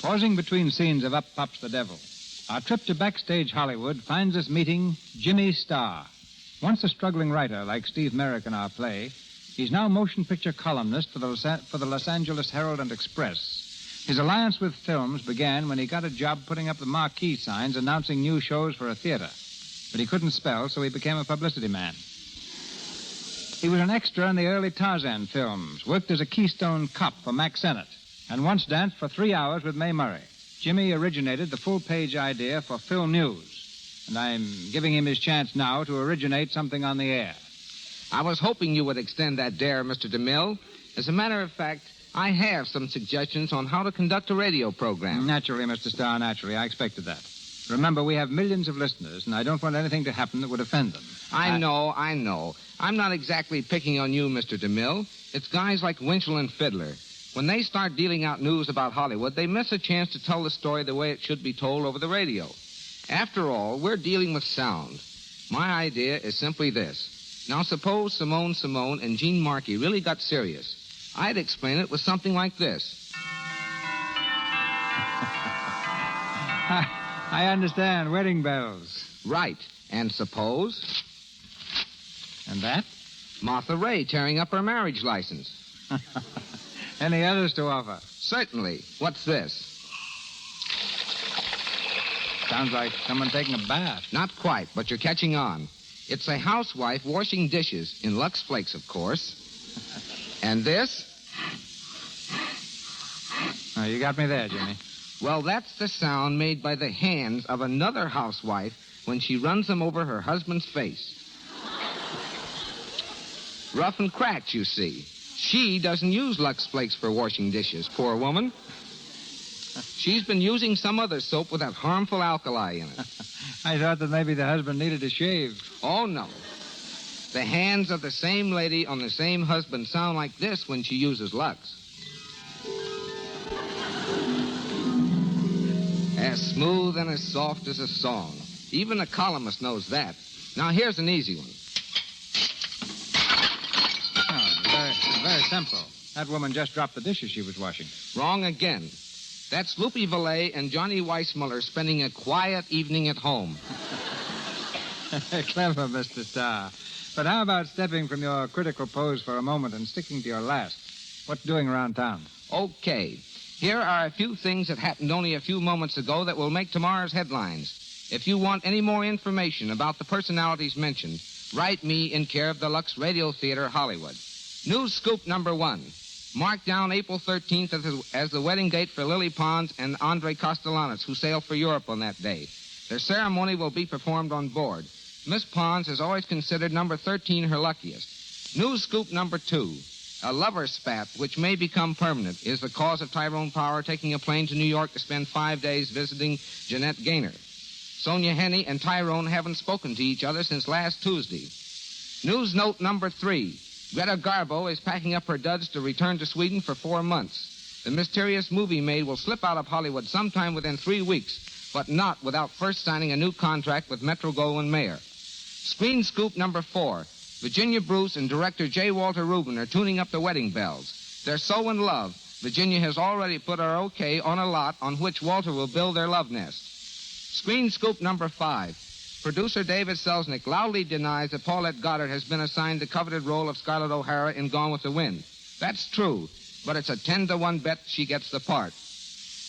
Pausing between scenes of Up Pops the Devil, our trip to backstage Hollywood finds us meeting Jimmy Starr. Once a struggling writer like Steve Merrick in our play, he's now motion picture columnist for the Los Angeles Herald and Express. His alliance with films began when he got a job putting up the marquee signs announcing new shows for a theater. But he couldn't spell, so he became a publicity man. He was an extra in the early Tarzan films, worked as a Keystone cop for Mac Sennett, and once danced for 3 hours with MacMurray. Jimmy originated the full-page idea for Film News, and I'm giving him his chance now to originate something on the air.
I was hoping you would extend that dare, Mr. DeMille. As a matter of fact, I have some suggestions on how to conduct a radio program.
Naturally, Mr. Starr, naturally. I expected that. Remember, we have millions of listeners, and I don't want anything to happen that would offend them.
I know. I'm not exactly picking on you, Mr. DeMille. It's guys like Winchell and Fiddler. When they start dealing out news about Hollywood, they miss a chance to tell the story the way it should be told over the radio. After all, we're dealing with sound. My idea is simply this. Now, suppose Simone and Gene Markey really got serious. I'd explain it with something like this.
I understand. Wedding bells.
Right. And suppose...
And that?
Martha Ray tearing up her marriage license.
Any others to offer?
Certainly. What's this?
Sounds like someone taking a bath.
Not quite, but you're catching on. It's a housewife washing dishes, in Lux Flakes, of course. And this?
Oh, you got me there, Jimmy.
Well, that's the sound made by the hands of another housewife when she runs them over her husband's face. Rough and cracked, you see. She doesn't use Lux Flakes for washing dishes, poor woman. She's been using some other soap with that harmful alkali in it.
I thought that maybe the husband needed a shave.
Oh, no. The hands of the same lady on the same husband sound like this when she uses Lux. As smooth and as soft as a song. Even a columnist knows that. Now, here's an easy one.
Very simple. That woman just dropped the dishes she was washing.
Wrong again. That's Loopy Valet and Johnny Weissmuller spending a quiet evening at home.
Clever, Mr. Starr. But how about stepping from your critical pose for a moment and sticking to your last? What's doing around town?
Okay. Here are a few things that happened only a few moments ago that will make tomorrow's headlines. If you want any more information about the personalities mentioned, write me in care of the Lux Radio Theater, Hollywood. News scoop number 1. Marked down April 13th as the wedding date for Lily Pons and Andre Castellanos, who sail for Europe on that day. Their ceremony will be performed on board. Miss Pons has always considered number 13 her luckiest. News scoop number 2. A lover spat, which may become permanent, is the cause of Tyrone Power taking a plane to New York to spend 5 days visiting Jeanette Gaynor. Sonia Henney and Tyrone haven't spoken to each other since last Tuesday. News note number 3. Greta Garbo is packing up her duds to return to Sweden for 4 months. The mysterious movie maid will slip out of Hollywood sometime within 3 weeks, but not without first signing a new contract with Metro-Goldwyn-Mayer. Screen scoop number 4. Virginia Bruce and director J. Walter Rubin are tuning up the wedding bells. They're so in love, Virginia has already put her okay on a lot on which Walter will build their love nest. Screen scoop number 5. Producer David Selznick loudly denies that Paulette Goddard has been assigned the coveted role of Scarlett O'Hara in Gone with the Wind. That's true, but it's a 10-to-1 bet she gets the part.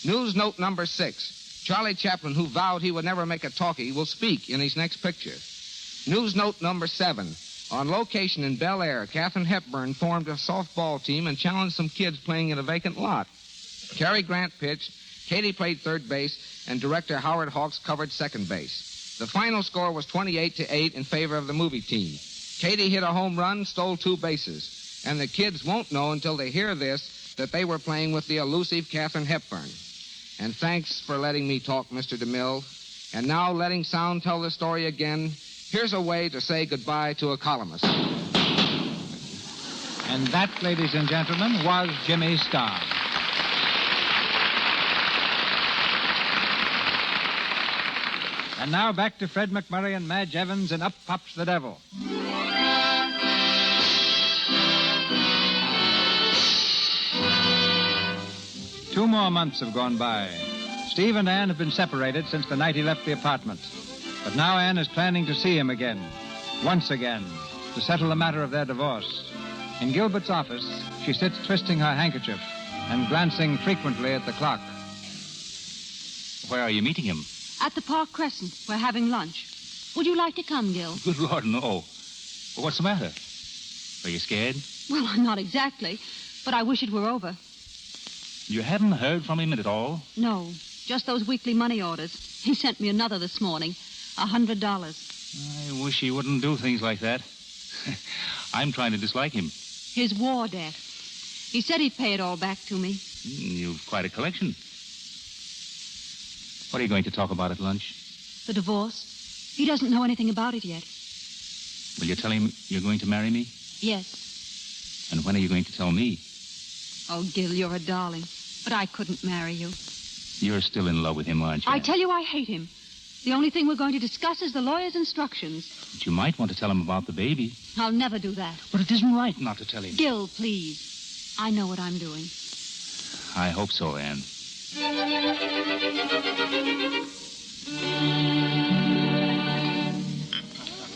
News note number 6. Charlie Chaplin, who vowed he would never make a talkie, will speak in his next picture. News note number 7. On location in Bel Air, Katharine Hepburn formed a softball team and challenged some kids playing in a vacant lot. Cary Grant pitched, Katie played third base, and director Howard Hawks covered second base. The final score was 28-8 in favor of the movie team. Katie hit a home run, stole 2 bases. And the kids won't know until they hear this that they were playing with the elusive Katharine Hepburn. And thanks for letting me talk, Mr. DeMille. And now, letting sound tell the story again, here's a way to say goodbye to a columnist.
And that, ladies and gentlemen, was Jimmy Starr. And now back to Fred MacMurray and Madge Evans and Up Pops the Devil. 2 more months have gone by. Steve and Anne have been separated since the night he left the apartment. But now Anne is planning to see him again, once again, to settle the matter of their divorce. In Gilbert's office, she sits twisting her handkerchief and glancing frequently at the clock.
Where are you meeting him?
At the Park Crescent. We're having lunch. Would you like to come, Gil?
Good Lord, no. Well, what's the matter? Are you scared?
Well, not exactly, but I wish it were over.
You haven't heard from him at all?
No, just those weekly money orders. He sent me another this morning, $100.
I wish he wouldn't do things like that. I'm trying to dislike him.
His war debt. He said he'd pay it all back to me.
You've quite a collection. What are you going to talk about at lunch?
The divorce. He doesn't know anything about it yet.
Will you tell him you're going to marry me?
Yes.
And when are you going to tell me?
Oh, Gil, you're a darling. But I couldn't marry you.
You're still in love with him, aren't you?
I tell you I hate him. The only thing we're going to discuss is the lawyer's instructions.
But you might want to tell him about the baby.
I'll never do that.
But it isn't right not to tell him.
Gil, please. I know what I'm doing.
I hope so, Anne.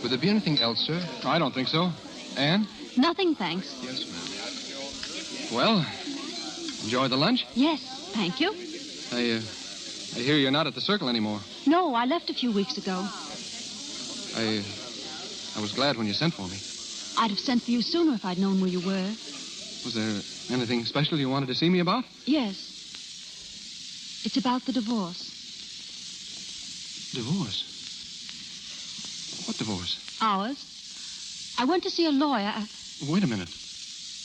Would there be anything else, sir? I don't think so. Anne?
Nothing, thanks.
Yes, ma'am. Well, enjoy the lunch?
Yes, thank you.
I hear you're not at the Circle anymore.
No, I left a few weeks ago.
I was glad when you sent for me.
I'd have sent for you sooner if I'd known where you were.
Was there anything special you wanted to see me about?
Yes. It's about the divorce.
Divorce? What divorce?
Ours. I went to see a lawyer.
Wait a minute.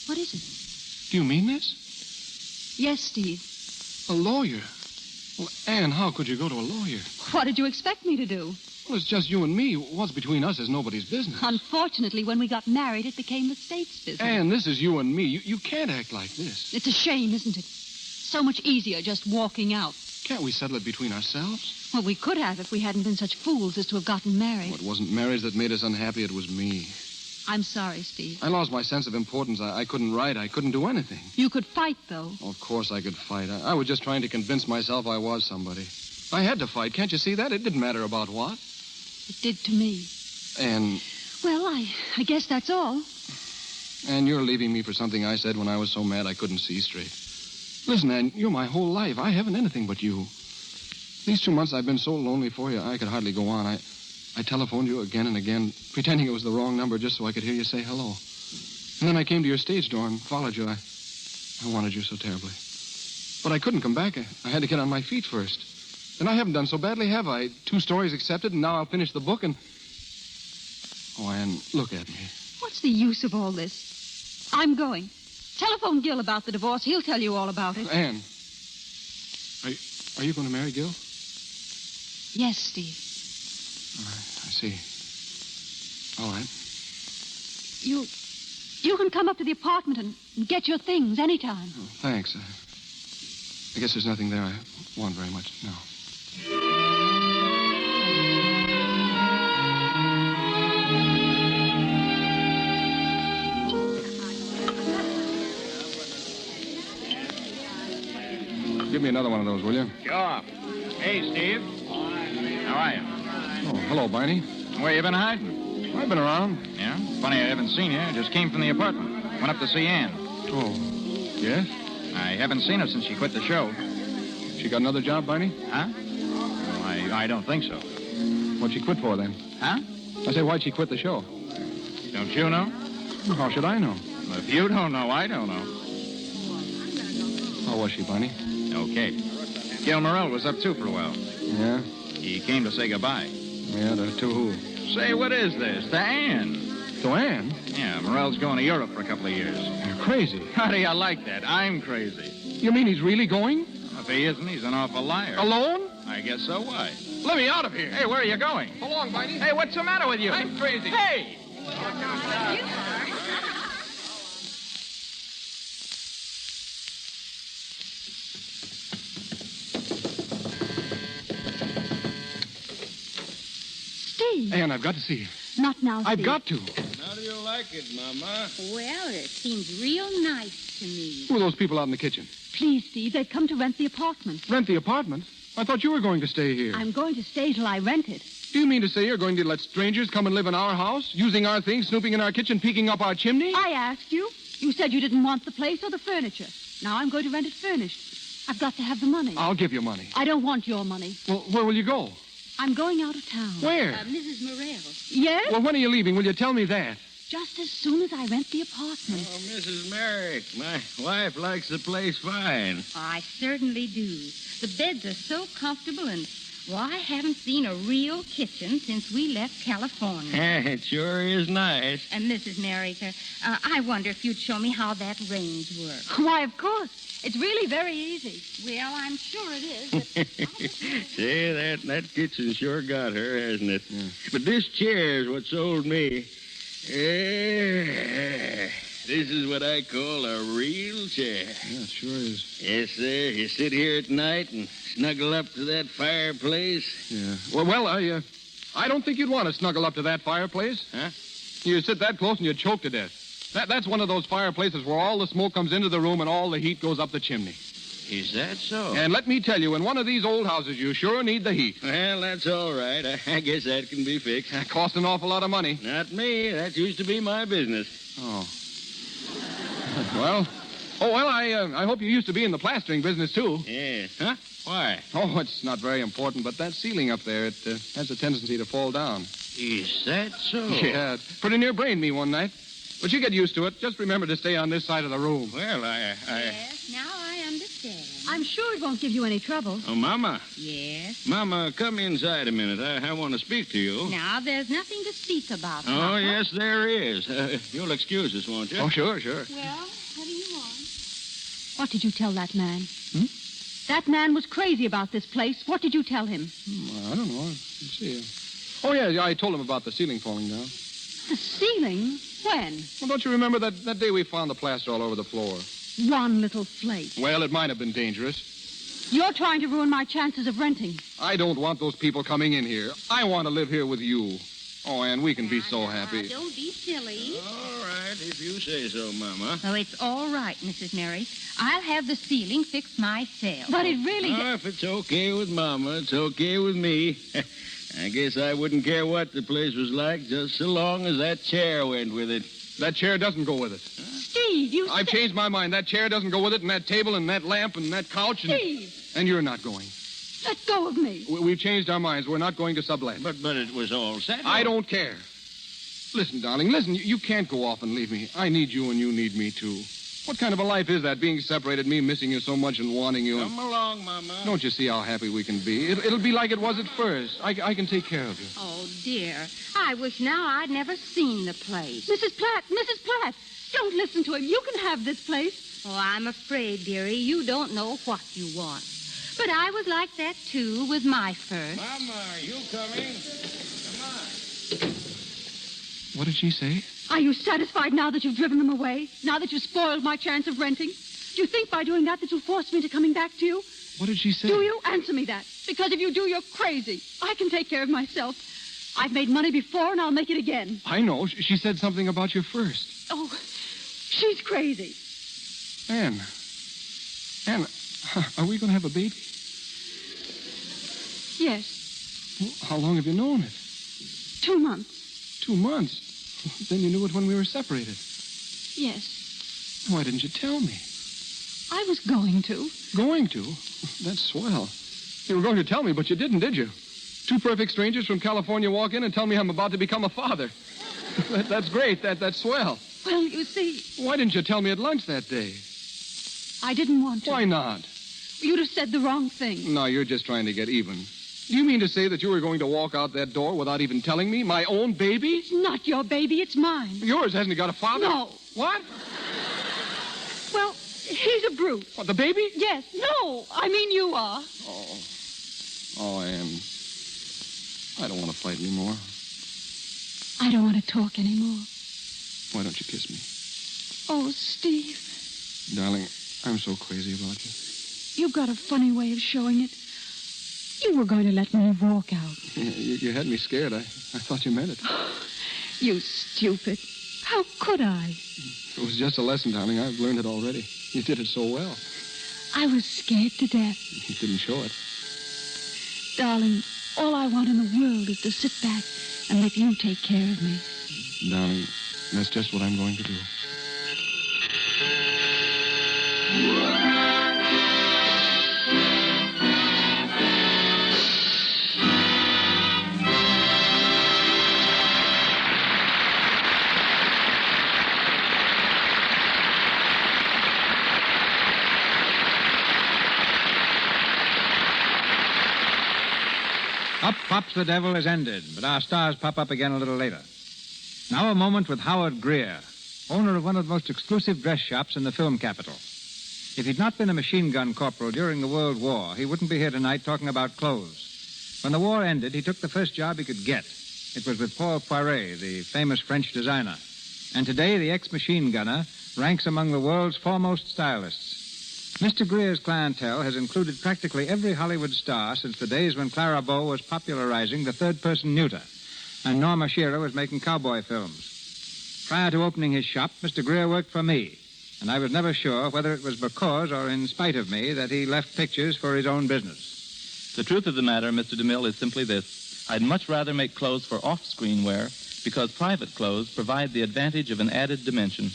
What is it?
Do you mean this?
Yes, Steve.
A lawyer? Well, Anne, how could you go to a lawyer?
What did you expect me to do?
Well, it's just you and me. What's between us is nobody's business.
Unfortunately, when we got married, it became the state's business.
Anne, this is you and me. You can't act like this.
It's a shame, isn't it? So much easier just walking out.
Can't we settle it between ourselves?
Well, we could have if we hadn't been such fools as to have gotten married.
Well, it wasn't marriage that made us unhappy. It was me.
I'm sorry, Steve.
I lost my sense of importance. I couldn't write. I couldn't do anything.
You could fight, though.
Oh, of course I could fight. I was just trying to convince myself I was somebody. I had to fight. Can't you see that? It didn't matter about what.
It did to me.
And...
Well, I guess that's all.
And you're leaving me for something I said when I was so mad I couldn't see straight. Listen, Anne, you're my whole life. I haven't anything but you. These 2 months I've been so lonely for you, I could hardly go on. I telephoned you again and again, pretending it was the wrong number just so I could hear you say hello. And then I came to your stage door and followed you. I wanted you so terribly. But I couldn't come back. I had to get on my feet first. And I haven't done so badly, have I? 2 stories accepted, and now I'll finish the book and... Oh, Anne, look at me.
What's the use of all this? I'm going. Telephone Gil about the divorce. He'll tell you all about it.
Anne, are you going to marry Gil?
Yes, Steve.
I see. All right.
You can come up to the apartment and get your things anytime.
Oh, thanks. I guess there's nothing there I want very much. No. Give me another one of those, will you?
Sure. Hey, Steve. How are you?
Oh, hello, Barney.
Where you been hiding?
I've been around.
Yeah? Funny I haven't seen you. I just came from the apartment. Went up to see Anne.
Oh, yes?
I haven't seen her since she quit the show.
She got another job, Barney?
Huh? Well, I don't think so.
What'd she quit for, then?
Huh?
I said, why'd she quit the show?
Don't you know?
How should I know?
Well, if you don't know, I don't know.
How was she, Barney?
Okay. Gil Morrell was up, too, for a while.
Yeah?
He came to say goodbye.
Yeah, to who?
Say, what is this? To Anne.
To Anne?
Yeah, Morrell's going to Europe for a couple of years.
You're crazy.
How do you like that? I'm crazy.
You mean he's really going?
If he isn't, he's an awful liar.
Alone?
I guess so. Why?
Let me out of here.
Hey, where are you going?
So long, Barney.
Hey, what's the matter with you?
I'm crazy.
Hey!
Steve.
Anne, I've got to see you.
Not now, Steve.
I've got to.
How do you like it, Mama?
Well, it seems real nice to me.
Who are those people out in the kitchen?
Please, Steve, they've come to rent the apartment.
Rent the apartment? I thought you were going to stay here.
I'm going to stay till I rent it.
Do you mean to say you're going to let strangers come and live in our house, using our things, snooping in our kitchen, peeking up our chimney?
I asked you. You said you didn't want the place or the furniture. Now I'm going to rent it furnished. I've got to have the money.
I'll give you money.
I don't want your money.
Well, where will you go?
I'm going out of town.
Where?
Mrs. Morrell.
Yes?
Well, when are you leaving? Will you tell me that?
Just as soon as I rent the apartment.
Oh, Mrs. Merrick, my wife likes the place fine.
I certainly do. The beds are so comfortable and, well, I haven't seen a real kitchen since we left California.
It sure is nice.
And Mrs. Merrick, I wonder if you'd show me how that range works.
Why, of course. It's really very easy.
Well, I'm sure it is, but
See, that kitchen sure got her, hasn't it? Yeah. But this chair's what sold me. This is what I call a real chair.
Yeah, it sure is.
Yes, sir. You sit here at night and snuggle up to that fireplace.
Yeah. Well, I don't think you'd want to snuggle up to that fireplace.
Huh?
You sit that close and you'd choke to death. That's one of those fireplaces where all the smoke comes into the room and all the heat goes up the chimney.
Is that so?
And let me tell you, in one of these old houses, you sure need the heat.
Well, that's all right. I guess that can be fixed.
That costs an awful lot of money.
Not me. That used to be my business.
Oh. Well, I hope you used to be in the plastering business, too.
Yeah. Huh? Why?
Oh, it's not very important, but that ceiling up there, it has a tendency to fall down.
Is that so?
Yeah, it pretty near brained me one night. But you get used to it. Just remember to stay on this side of the room.
Well,
Yes, now I understand.
I'm sure it won't give you any trouble.
Oh, Mama.
Yes.
Mama, come inside a minute. I want to speak to you.
Now, there's nothing to speak about.
Oh,
Papa.
yes, there is. You'll excuse us, won't you?
Oh, sure.
Well, what do you want?
What did you tell that man? That man was crazy about this place. What did you tell him?
I don't know. Let's see. Oh, yeah, I told him about the ceiling falling down.
The ceiling? When?
Well, don't you remember that day we found the plaster all over the floor?
One little flake.
Well, it might have been dangerous.
You're trying to ruin my chances of renting.
I don't want those people coming in here. I want to live here with you. Oh, Anne, we can be so happy.
Don't be silly.
All right, if you say so, Mama.
Oh, it's all right, Mrs. Merrick. I'll have the ceiling fixed myself.
But it really...
Oh, if it's okay with Mama, it's okay with me. I guess I wouldn't care what the place was like, just so long as that chair went with it.
That chair doesn't go with it.
Steve, you...
I've changed my mind. That chair doesn't go with it, and that table, and that lamp, and that couch, and...
Steve!
And you're not going.
Let go of me.
We've changed our minds. We're not going to sublet.
But it was all settled.
I don't care. Listen, darling, listen. You can't go off and leave me. I need you, and you need me, too. What kind of a life is that, being separated, me missing you so much and wanting you?
Come along, Mama.
Don't you see how happy we can be? It'll be like it was at first. I can take care of you.
Oh, dear. I wish now I'd never seen the place.
Mrs. Platt, don't listen to him. You can have this place.
Oh, I'm afraid, dearie, you don't know what you want. But I was like that, too, with my first.
Mama, are you coming?
What did she say?
Are you satisfied now that you've driven them away? Now that you've spoiled my chance of renting? Do you think by doing that you'll force me into coming back to you?
What did she say?
Do you? Answer me that. Because if you do, you're crazy. I can take care of myself. I've made money before, and I'll make it again.
I know. She said something about you first.
Oh, she's crazy.
Anne, are we going to have a baby?
Yes,
Well, how long have you known it?
2 months.
2 months? Then you knew it when we were separated.
Yes,
Why didn't you tell me?
I was going to.
Going to? That's swell. You were going to tell me, but you didn't, did you? 2 perfect strangers from California walk in and tell me I'm about to become a father. That's great. That's swell.
Well, you see,
Why didn't you tell me at lunch that day?
I didn't want to.
Why not?
You'd have said the wrong thing.
No, you're just trying to get even. Do you mean to say that you were going to walk out that door without even telling me? My own baby?
It's not your baby, it's mine.
Yours hasn't got a father?
No.
What?
Well, he's a brute.
What, the baby?
Yes. No, I mean you are.
Oh, Anne. I don't want to fight anymore.
I don't want to talk anymore.
Why don't you kiss me?
Oh, Steve,
Darling, I'm so crazy about you.
you've got a funny way of showing it. You were going to let me walk out.
You had me scared. I thought you meant it.
You stupid. How could I?
It was just a lesson, darling. I've learned it already. You did it so well.
I was scared to death.
You didn't show it.
Darling, all I want in the world is to sit back and let you take care of me.
Darling, that's just what I'm going to do.
Up Pops the Devil is ended, but our stars pop up again a little later. Now a moment with Howard Greer, owner of one of the most exclusive dress shops in the film capital. If he'd not been a machine gun corporal during the World War, he wouldn't be here tonight talking about clothes. When the war ended, he took the first job he could get. It was with Paul Poiret, the famous French designer. And today, the ex-machine gunner ranks among the world's foremost stylists. Mr. Greer's clientele has included practically every Hollywood star since the days when Clara Bow was popularizing the third-person neuter and Norma Shearer was making cowboy films. Prior to opening his shop, Mr. Greer worked for me, and I was never sure whether it was because or in spite of me that he left pictures for his own business.
The truth of the matter, Mr. DeMille, is simply this. I'd much rather make clothes for off-screen wear because private clothes provide the advantage of an added dimension.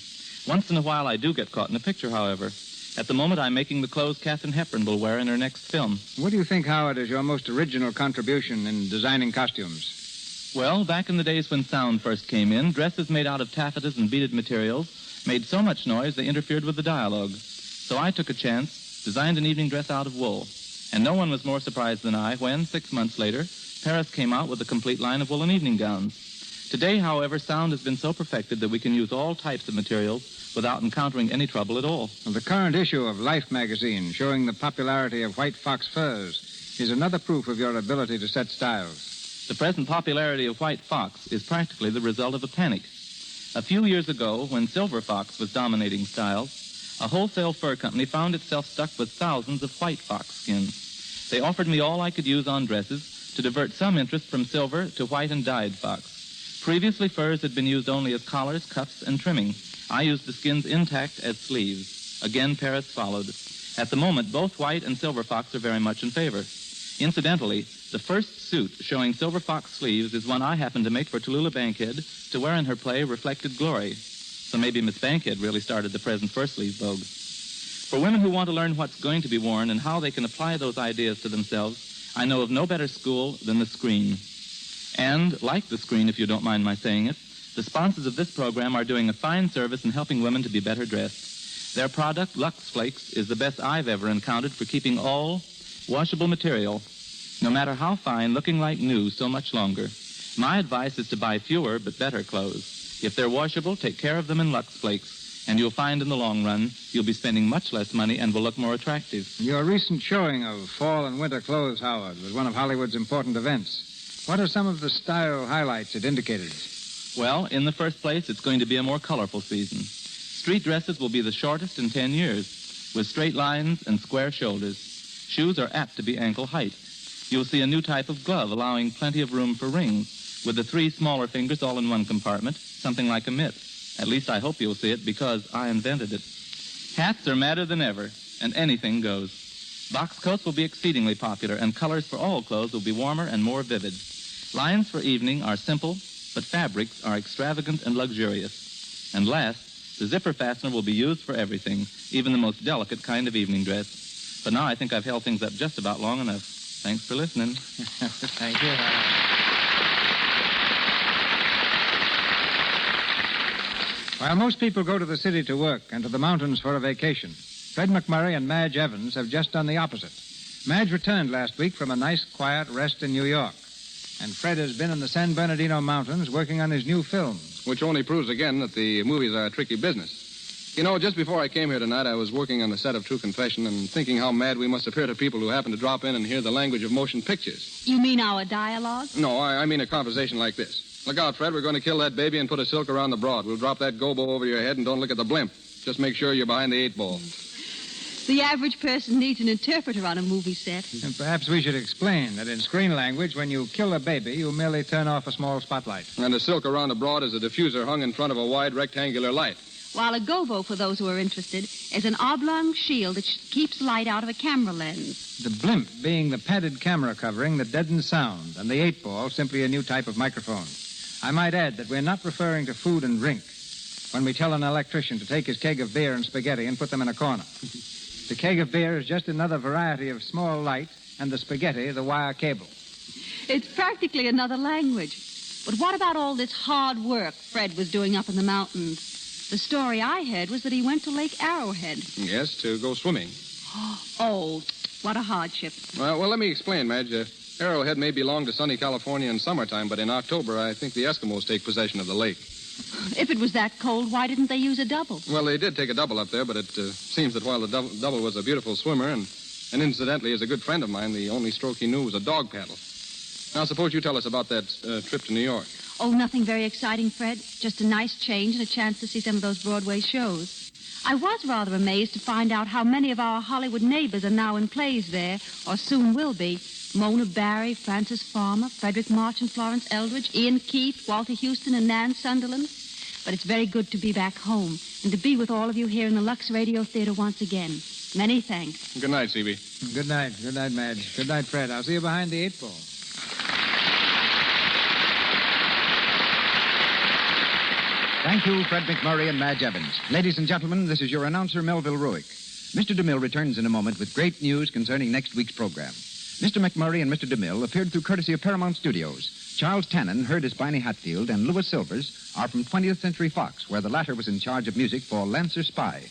Once in a while, I do get caught in a picture, however. At the moment, I'm making the clothes Katharine Hepburn will wear in her next film.
What do you think, Howard, is your most original contribution in designing costumes?
Well, back in the days when sound first came in, dresses made out of taffetas and beaded materials made so much noise they interfered with the dialogue. So I took a chance, designed an evening dress out of wool. And no one was more surprised than I when, 6 months later, Paris came out with a complete line of woolen evening gowns. Today, however, sound has been so perfected that we can use all types of materials without encountering any trouble at all.
Well, the current issue of Life magazine showing the popularity of white fox furs is another proof of your ability to set styles.
The present popularity of white fox is practically the result of a panic. A few years ago, when silver fox was dominating styles, a wholesale fur company found itself stuck with thousands of white fox skins. They offered me all I could use on dresses to divert some interest from silver to white and dyed fox. Previously, furs had been used only as collars, cuffs, and trimming. I used the skins intact as sleeves. Again, Paris followed. At the moment, both white and silver fox are very much in favor. Incidentally, the first suit showing silver fox sleeves is one I happened to make for Tallulah Bankhead to wear in her play Reflected Glory. So maybe Miss Bankhead really started the present fur-sleeve vogue. For women who want to learn what's going to be worn and how they can apply those ideas to themselves, I know of no better school than the screen. And, like the screen, if you don't mind my saying it, the sponsors of this program are doing a fine service in helping women to be better dressed. Their product, Lux Flakes, is the best I've ever encountered for keeping all washable material, no matter how fine, looking like new so much longer. My advice is to buy fewer but better clothes. If they're washable, take care of them in Lux Flakes, and you'll find in the long run you'll be spending much less money and will look more attractive.
Your recent showing of fall and winter clothes, Howard, was one of Hollywood's important events. What are some of the style highlights it indicated?
Well, in the first place, it's going to be a more colorful season. Street dresses will be the shortest in 10 years, with straight lines and square shoulders. Shoes are apt to be ankle height. You'll see a new type of glove allowing plenty of room for rings, with the 3 smaller fingers all in one compartment, something like a mitt. At least I hope you'll see it because I invented it. Hats are madder than ever, and anything goes. Box coats will be exceedingly popular, and colors for all clothes will be warmer and more vivid. Lines for evening are simple, but fabrics are extravagant and luxurious. And last, the zipper fastener will be used for everything, even the most delicate kind of evening dress. But now I think I've held things up just about long enough. Thanks for listening.
Thank you. While most people go to the city to work and to the mountains for a vacation, Fred MacMurray and Madge Evans have just done the opposite. Madge returned last week from a nice, quiet rest in New York. And Fred has been in the San Bernardino Mountains working on his new film.
Which only proves again that the movies are a tricky business. You know, just before I came here tonight, I was working on the set of True Confession and thinking how mad we must appear to people who happen to drop in and hear the language of motion pictures.
You mean our dialogue?
No, I mean a conversation like this. Look out, Fred. We're going to kill that baby and put a silk around the broad. We'll drop that gobo over your head and don't look at the blimp. Just make sure you're behind the 8 ball.
The average person needs an interpreter on a movie set.
And perhaps we should explain that in screen language, when you kill a baby, you merely turn off a small spotlight.
And the silk around the broad is a diffuser hung in front of a wide rectangular light.
While a gobo, for those who are interested, is an oblong shield that keeps light out of a camera lens.
The blimp being the padded camera covering that deadens sound, and the 8 ball simply a new type of microphone. I might add that we're not referring to food and drink when we tell an electrician to take his keg of beer and spaghetti and put them in a corner. The keg of beer is just another variety of small light, and the spaghetti, the wire cable.
It's practically another language. But what about all this hard work Fred was doing up in the mountains? The story I heard was that he went to Lake Arrowhead.
Yes, to go swimming.
Oh, what a hardship.
Well, let me explain, Madge. Arrowhead may belong to sunny California in summertime, but in October, I think the Eskimos take possession of the lake.
If it was that cold, why didn't they use a double?
Well, they did take a double up there, but it seems that while the double was a beautiful swimmer and incidentally is a good friend of mine, the only stroke he knew was a dog paddle. Now, suppose you tell us about that trip to New York.
Oh, nothing very exciting, Fred. Just a nice change and a chance to see some of those Broadway shows. I was rather amazed to find out how many of our Hollywood neighbors are now in plays there, or soon will be. Mona Barry, Frances Farmer, Frederick March and Florence Eldridge, Ian Keith, Walter Houston and Nan Sunderland. But it's very good to be back home and to be with all of you here in the Lux Radio Theater once again. Many thanks.
Good night, C.B.
Good night. Good night, Madge. Good night, Fred. I'll see you behind the 8 ball.
Thank you, Fred MacMurray and Madge Evans. Ladies and gentlemen, this is your announcer, Melville Ruick. Mr. DeMille returns in a moment with great news concerning next week's program. Mr. MacMurray and Mr. DeMille appeared through courtesy of Paramount Studios. Charles Tannen, heard as Barney Hatfield, and Louis Silvers are from 20th Century Fox, where the latter was in charge of music for Lancer Spy.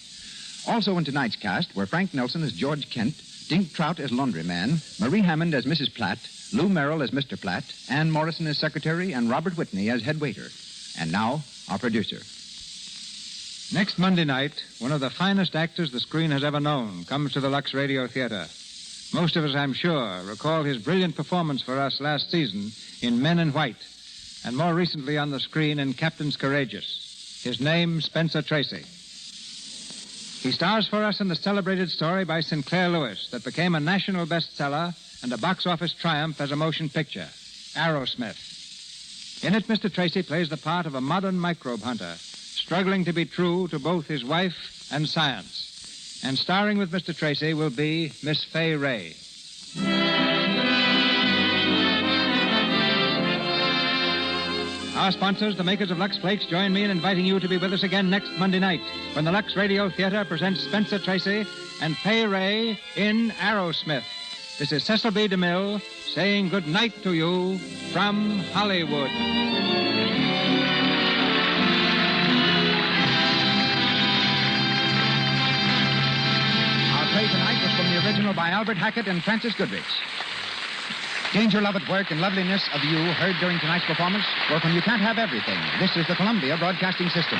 Also in tonight's cast were Frank Nelson as George Kent, Dink Trout as laundryman, Marie Hammond as Mrs. Platt, Lou Merrill as Mr. Platt, Ann Morrison as secretary, and Robert Whitney as head waiter. And now, our producer.
Next Monday night, one of the finest actors the screen has ever known comes to the Lux Radio Theater. Most of us, I'm sure, recall his brilliant performance for us last season in Men in White, and more recently on the screen in Captains Courageous. His name, Spencer Tracy. He stars for us in the celebrated story by Sinclair Lewis that became a national bestseller and a box office triumph as a motion picture, Arrowsmith. In it, Mr. Tracy plays the part of a modern microbe hunter, struggling to be true to both his wife and science. And starring with Mr. Tracy will be Miss Fay Ray. Our sponsors, the makers of Lux Flakes, join me in inviting you to be with us again next Monday night when the Lux Radio Theater presents Spencer Tracy and Fay Ray in Arrowsmith. This is Cecil B. DeMille saying good night to you from Hollywood.
Play tonight was from the original by Albert Hackett and Francis Goodrich. Danger, Love at Work, and Loveliness of You, heard during tonight's performance, were from You Can't Have Everything. This is the Columbia Broadcasting System.